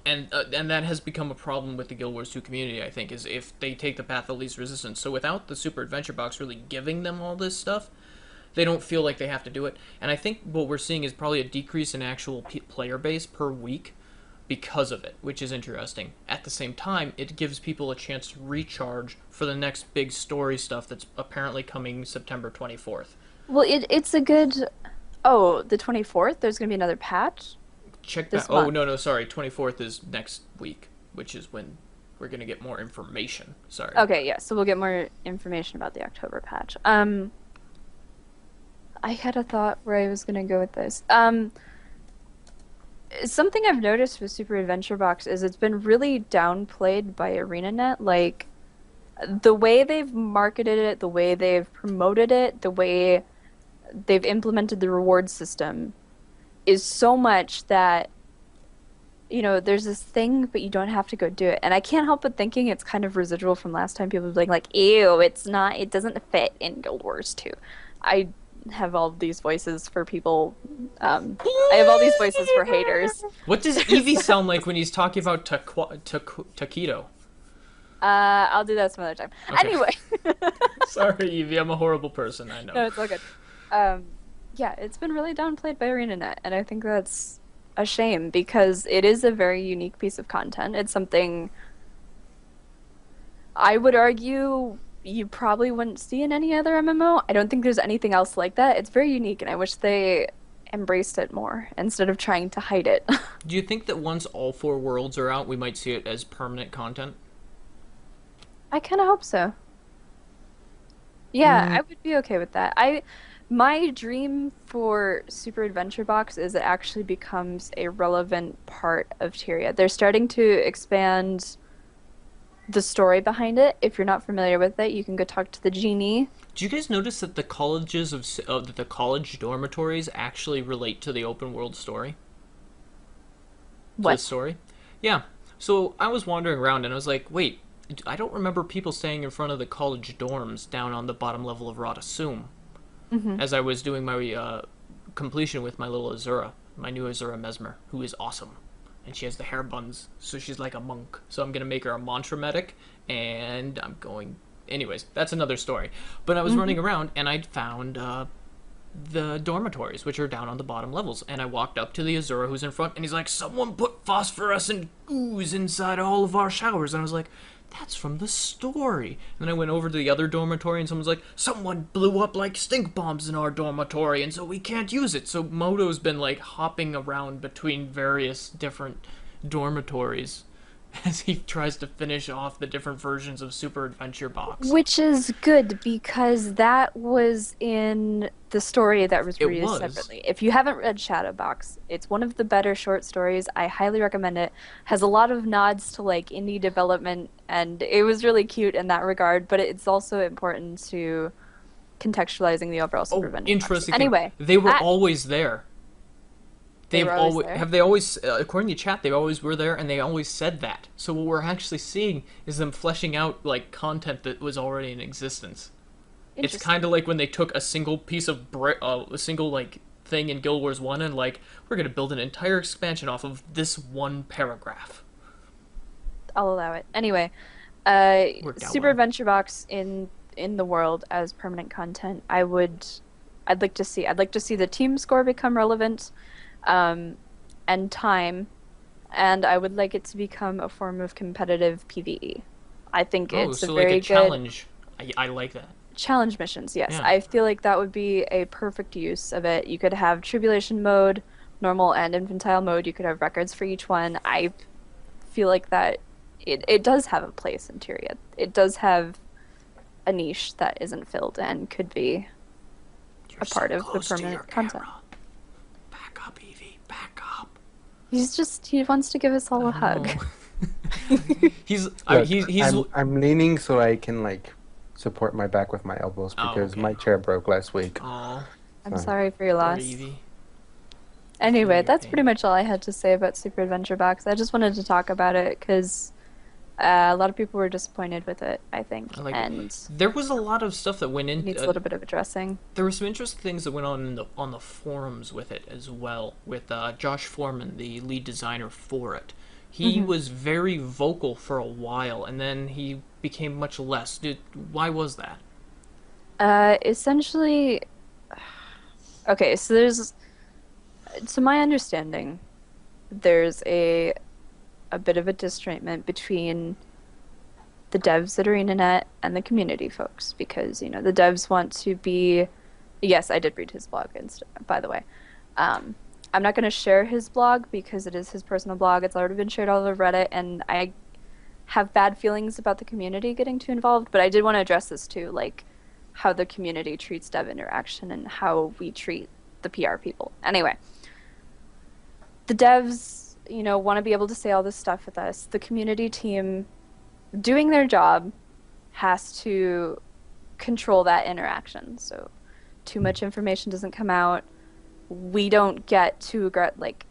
And that has become a problem with the Guild Wars 2 community, I think, is if they take the path of least resistance. So without the Super Adventure Box really giving them all this stuff, they don't feel like they have to do it. And I think what we're seeing is probably a decrease in actual player base per week because of it, which is interesting. At the same time, it gives people a chance to recharge for the next big story stuff that's apparently coming September 24th. Well, it's a good... Oh, the 24th? There's going to be another patch? Check This that. Oh, month. no, sorry. 24th is next week, which is when we're going to get more information. Sorry. Okay, yeah, so we'll get more information about the October patch. I had a thought where I was going to go with this. Something I've noticed with Super Adventure Box is it's been really downplayed by ArenaNet. Like, the way they've marketed it, the way they've promoted it, the way they've implemented the reward system is so much that, there's this thing, but you don't have to go do it. And I can't help but thinking it's kind of residual from last time. People being like, ew, it doesn't fit in Guild Wars 2. I have all these voices for people. I have all these voices for haters. What does Eevee sound like when he's talking about taquito? I'll do that some other time. Okay. Anyway. Sorry, Eevee, I'm a horrible person, I know. No, it's all good. Yeah, it's been really downplayed by ArenaNet, and I think that's a shame because it is a very unique piece of content. It's something... I would argue you probably wouldn't see in any other MMO. I don't think there's anything else like that. It's very unique, and I wish they embraced it more instead of trying to hide it. Do you think that once all 4 worlds are out, we might see it as permanent content? I kind of hope so. Yeah, I would be okay with that. My dream for Super Adventure Box is it actually becomes a relevant part of Tyria. They're starting to expand the story behind it. If you're not familiar with it, you can go talk to the genie. Do you guys notice that the colleges that the college dormitories actually relate to the open world story? To the What? story? Yeah. So I was wandering around and I was like, wait, I don't remember people staying in front of the college dorms down on the bottom level of Rata Sum as I was doing my completion with my little Azura, my new Azura Mesmer, who is awesome. And she has the hair buns, so she's like a monk. So I'm going to make her a mantra medic, and I'm going... Anyways, that's another story. But I was running around, and I found the dormitories, which are down on the bottom levels. And I walked up to the Azura who's in front, and he's like, someone put phosphorescent ooze inside all of our showers. And I was like, that's from the story. And then I went over to the other dormitory, and someone's like, someone blew up like stink bombs in our dormitory, and so we can't use it. So Moto's been like hopping around between various different dormitories as he tries to finish off the different versions of Super Adventure Box. Which is good because that was in the story that was It released was. separately. If you haven't read Shadowbox, it's one of the better short stories. I highly recommend it. Has a lot of nods to like indie development, and it was really cute in that regard, but it's also important to contextualizing the overall Super Adventure Box. Interesting thing. Anyway, They were that- always there. They They've were always always there? have they always according to chat they always were there and they always said that. So what we're actually seeing is them fleshing out like content that was already in existence. It's Interesting. kind of like when they took a single piece of a single like thing in Guild Wars 1 and like we're going to build an entire expansion off of this one paragraph. I'll allow it. Anyway, Worked out Super well. Adventure Box in the world as permanent content. I'd like to see. I'd like to see the team score become relevant, and time, and I would like it to become a form of competitive PvE. I think Oh, it's so a like very a good challenge. I like that. challenge missions. Yes, Yeah. I feel like that would be a perfect use of it. You could have tribulation mode, normal and infantile mode. You could have records for each one. I feel like that it does have a place in Tyria. It does have a niche that isn't filled and could be You're a part of the close to your permanent content. camera. Back up, Evie. Back up. He wants to give us all a hug. he's Look, he's I'm leaning so I can like support my back with my elbows Oh, because okay. my chair broke last week. Aw, I'm Sorry. sorry for your poor loss. Evie. Anyway, your that's pain. pretty much all I had to say about Super Adventure Box. I just wanted to talk about it because a lot of people were disappointed with it, I think, I like and it. There was a lot of stuff that went in. it needs a little bit of addressing. There were some interesting things that went on the forums with it as well. With Josh Foreman, the lead designer for it, he was very vocal for a while, and then he became much less. Why was that? Essentially, okay, so there's, to my understanding, there's a bit of a disjointment between the devs at ArenaNet and the community folks because, you know, the devs want to be, yes, I did read his blog, by the way. I'm not going to share his blog because it is his personal blog. It's already been shared all over Reddit, and I have bad feelings about the community getting too involved, but I did want to address this too, like how the community treats dev interaction and how we treat the PR people. Anyway, the devs, you know, want to be able to say all this stuff with us. The community team doing their job has to control that interaction. So too much information doesn't come out. We don't get too like,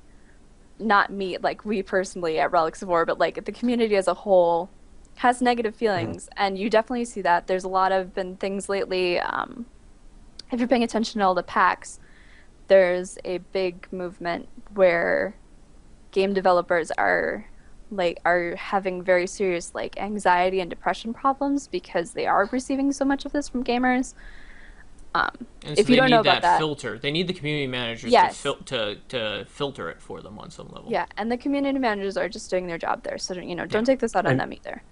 not me, like we personally at Relics of War, but like the community as a whole has negative feelings, and you definitely see that. There's a lot of been things lately. If you're paying attention to all the packs, there's a big movement where game developers are having very serious like anxiety and depression problems because they are receiving so much of this from gamers. And If you don't know about that, filter, they need the community managers Yes. to filter it for them on some level. yeah, and the community managers are just doing their job there. So you know, don't take this out on And- them either.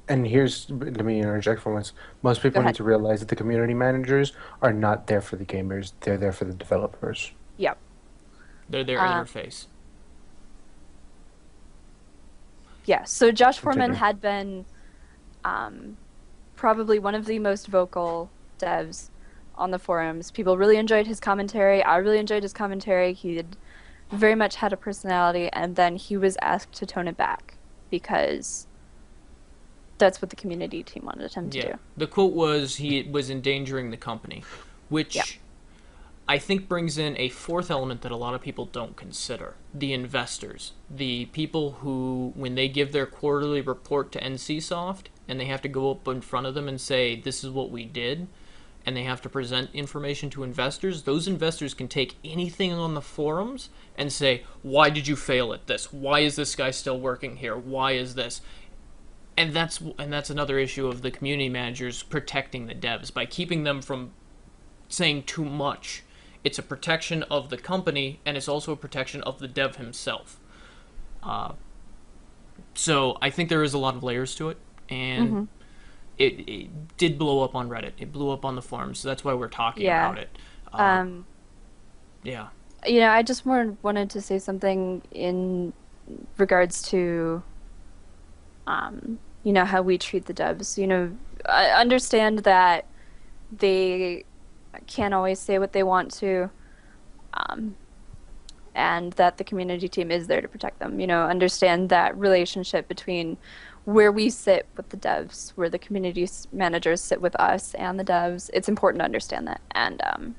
And here's, let me interject for once. Most Go people need ahead. to realize that the community managers are not there for the gamers. They're there for the developers. Yep. They're their Um, interface. yeah. So Josh Foreman Continue. had been um, probably one of the most vocal devs on the forums. People really enjoyed his commentary. I really enjoyed his commentary. He had very much had a personality, and then he was asked to tone it back because that's what the community team wanted him to Yeah. do. The quote was he was endangering the company, Yeah. which I think brings in a fourth element that a lot of people don't consider. The investors. The people who, when they give their quarterly report to NCSoft, and they have to go up in front of them and say, this is what we did, and they have to present information to investors, those investors can take anything on the forums and say, why did you fail at this? Why is this guy still working here? Why is this? And that's another issue of the community managers protecting the devs by keeping them from saying too much. It's a protection of the company, and it's also a protection of the dev himself. So I think there is a lot of layers to it, and it did blow up on Reddit. It blew up on the forums, so that's why we're talking Yeah. about it. Um, Yeah. I just wanted to say something in regards to, how we treat the devs. I understand that they can't always say what they want to, and that the community team is there to protect them. Understand that relationship between where we sit with the devs, where the community managers sit with us and the devs. It's important to understand that. And I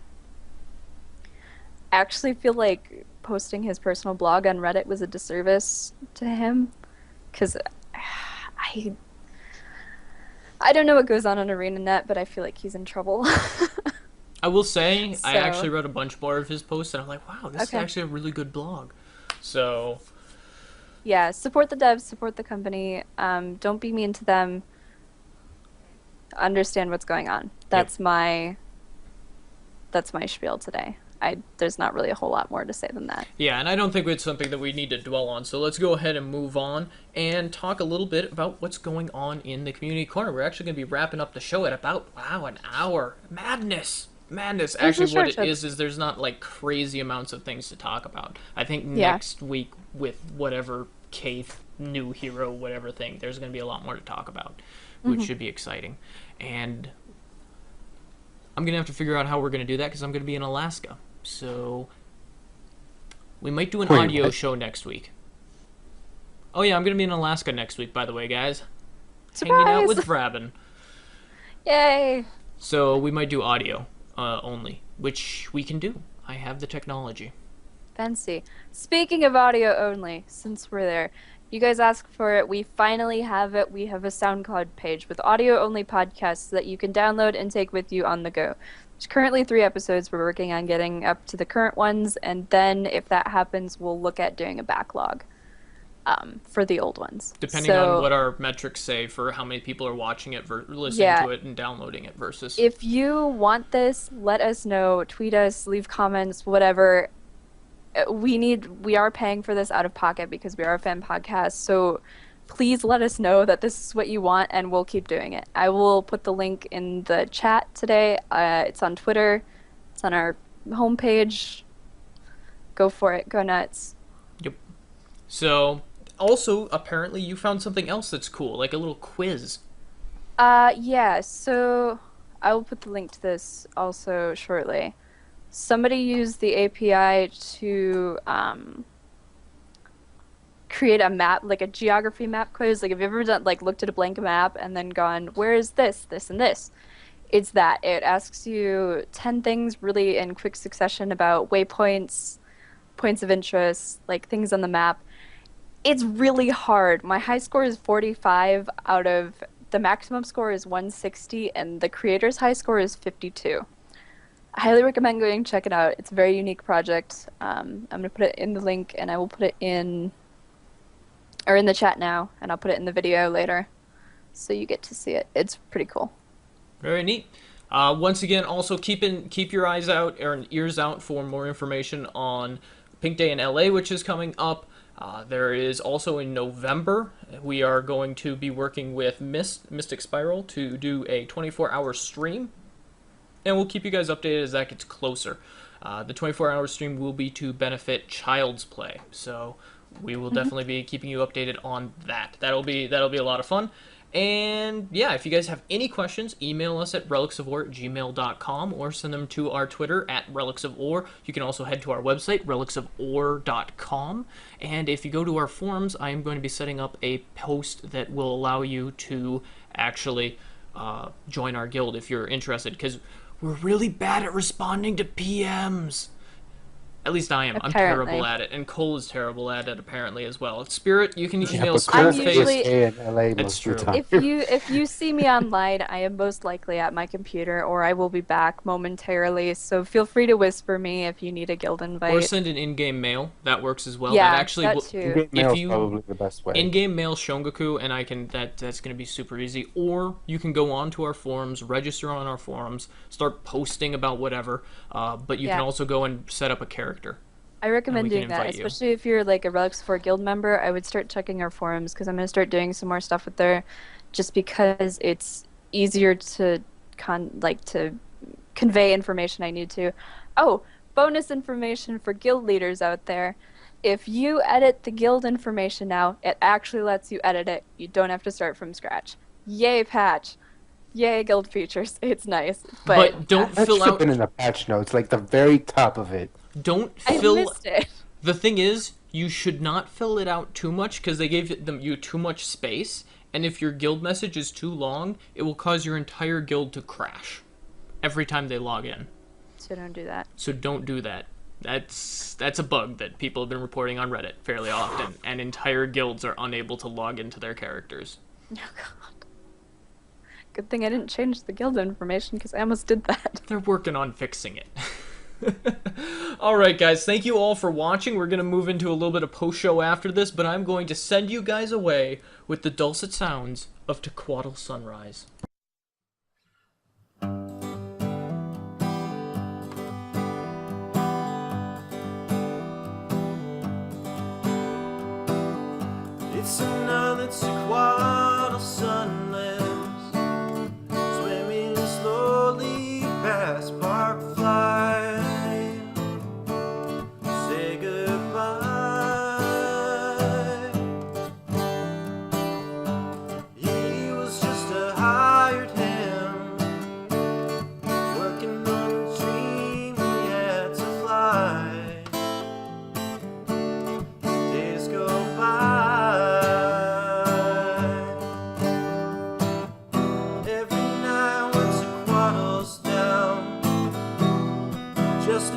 actually feel like posting his personal blog on Reddit was a disservice to him because I I don't know what goes on ArenaNet, but I feel like he's in trouble. I will say, I So, actually read a bunch more of his posts, and I'm like, wow, this is okay. actually a really good blog. So, Yeah, support the devs, support the company. Don't be mean to them. Understand what's going on. yep. That's my spiel today. There's not really a whole lot more to say than that. Yeah, and I don't think it's something that we need to dwell on. So let's go ahead and move on and talk a little bit about what's going on in the community corner. We're actually going to be wrapping up the show at about, wow, an hour. Madness. Madness. This is Actually, what short it trip. is there's not like crazy amounts of things to talk about. I think Yeah. next week with whatever Kaith new hero, whatever thing, there's going to be a lot more to talk about, which Hmm. should be exciting. And I'm going to have to figure out how we're going to do that because I'm going to be in Alaska. So we might do an Wait, audio what? show next week. Oh yeah, I'm gonna be in Alaska next week, by the way, guys. Hanging out Surprise! with Vrabin. Yay! So we might do audio only, which we can do. I have the technology. Fancy. Speaking of audio only, since we're there, you guys asked for it. We finally have it. We have a SoundCloud page with audio only podcasts that you can download and take with you on the go. There's currently 3 episodes. We're working on getting up to the current ones, and then if that happens, we'll look at doing a backlog for the old ones. Depending on So, what our metrics say for how many people are watching it, listening yeah, to it, and downloading it versus. if you want this, let us know. Tweet us, leave comments, whatever. We are paying for this out of pocket because we are a fan podcast, so please let us know that this is what you want and we'll keep doing it. I will put the link in the chat today. It's on Twitter, it's on our homepage. Go for it, go nuts. Yep. So also apparently you found something else that's cool, like a little quiz. Yeah, so I will put the link to this also shortly. Somebody used the API to create a map, like a geography map quiz. Like, have you ever done, like, looked at a blank map and then gone, where is this, this, and this? It's that. It asks you 10 things really in quick succession about waypoints, points of interest, like things on the map. It's really hard. My high score is 45 out of the maximum score is 160, and the creator's high score is 52. I highly recommend going check it out. It's a very unique project. I'm going to put it in the link, and I will put it in the chat now, and I'll put it in the video later, so you get to see it. It's pretty cool. Very neat. Once again, also keep your eyes out or ears out for more information on Pink Day in LA, which is coming up. There is also in November, we are going to be working with Mystic Spiral to do a 24-hour stream, and we'll keep you guys updated as that gets closer. The 24-hour stream will be to benefit Child's Play, so we will definitely be keeping you updated on that. That'll be a lot of fun. And yeah, if you guys have any questions, email us at relicsofore@gmail.com or send them to our Twitter at relicsofore. You can also head to our website, relicsofore.com. And if you go to our forums, I am going to be setting up a post that will allow you to actually join our guild if you're interested, because we're really bad at responding to PMs. At least I am. Apparently. I'm terrible at it, and Cole is terrible at it apparently as well. Spirit, you can email but Spirit I'm Chris usually- is in LA It's most of the true. time. If you see me online, I am most likely at my computer, or I will be back momentarily. So feel free to whisper me if you need a guild invite. Or send an in-game mail. That works as well. yeah, that actually will, too. In-game mail is you- probably the best way. in-game mail Shongaku, and I can that's going to be super easy. Or you can go on to our forums, register on our forums, start posting about whatever. But you can Yeah. also go and set up a character. I recommend we can doing that, invite you. especially if you're like a Relics 4 guild member. I would start checking our forums because I'm going to start doing some more stuff with there, just because it's easier to to convey information I need to. Oh, bonus information for guild leaders out there. If you edit the guild information now, it actually lets you edit it. You don't have to start from scratch. Yay, patch. Yay, guild features. It's nice. But don't That fill should have out. been in the patch notes, like the very top of it. Don't I fill. missed it. The thing is, you should not fill it out too much because they gave you too much space. And if your guild message is too long, it will cause your entire guild to crash every time they log in. So don't do that. So don't do that. That's a bug that people have been reporting on Reddit fairly often, and entire guilds are unable to log into their characters. Oh, God. Good thing I didn't change the guild information because I almost did that. They're working on fixing it. Alright guys, thank you all for watching. We're going to move into a little bit of post-show after this, but I'm going to send you guys away with the dulcet sounds of Tequatl Sunrise. It's another Tequatl sunless, swimming slowly past Park Fly. Say goodbye. He was just a hired hand, working on a dream he had to fly. Days go by. Every night when Tequatl's down, just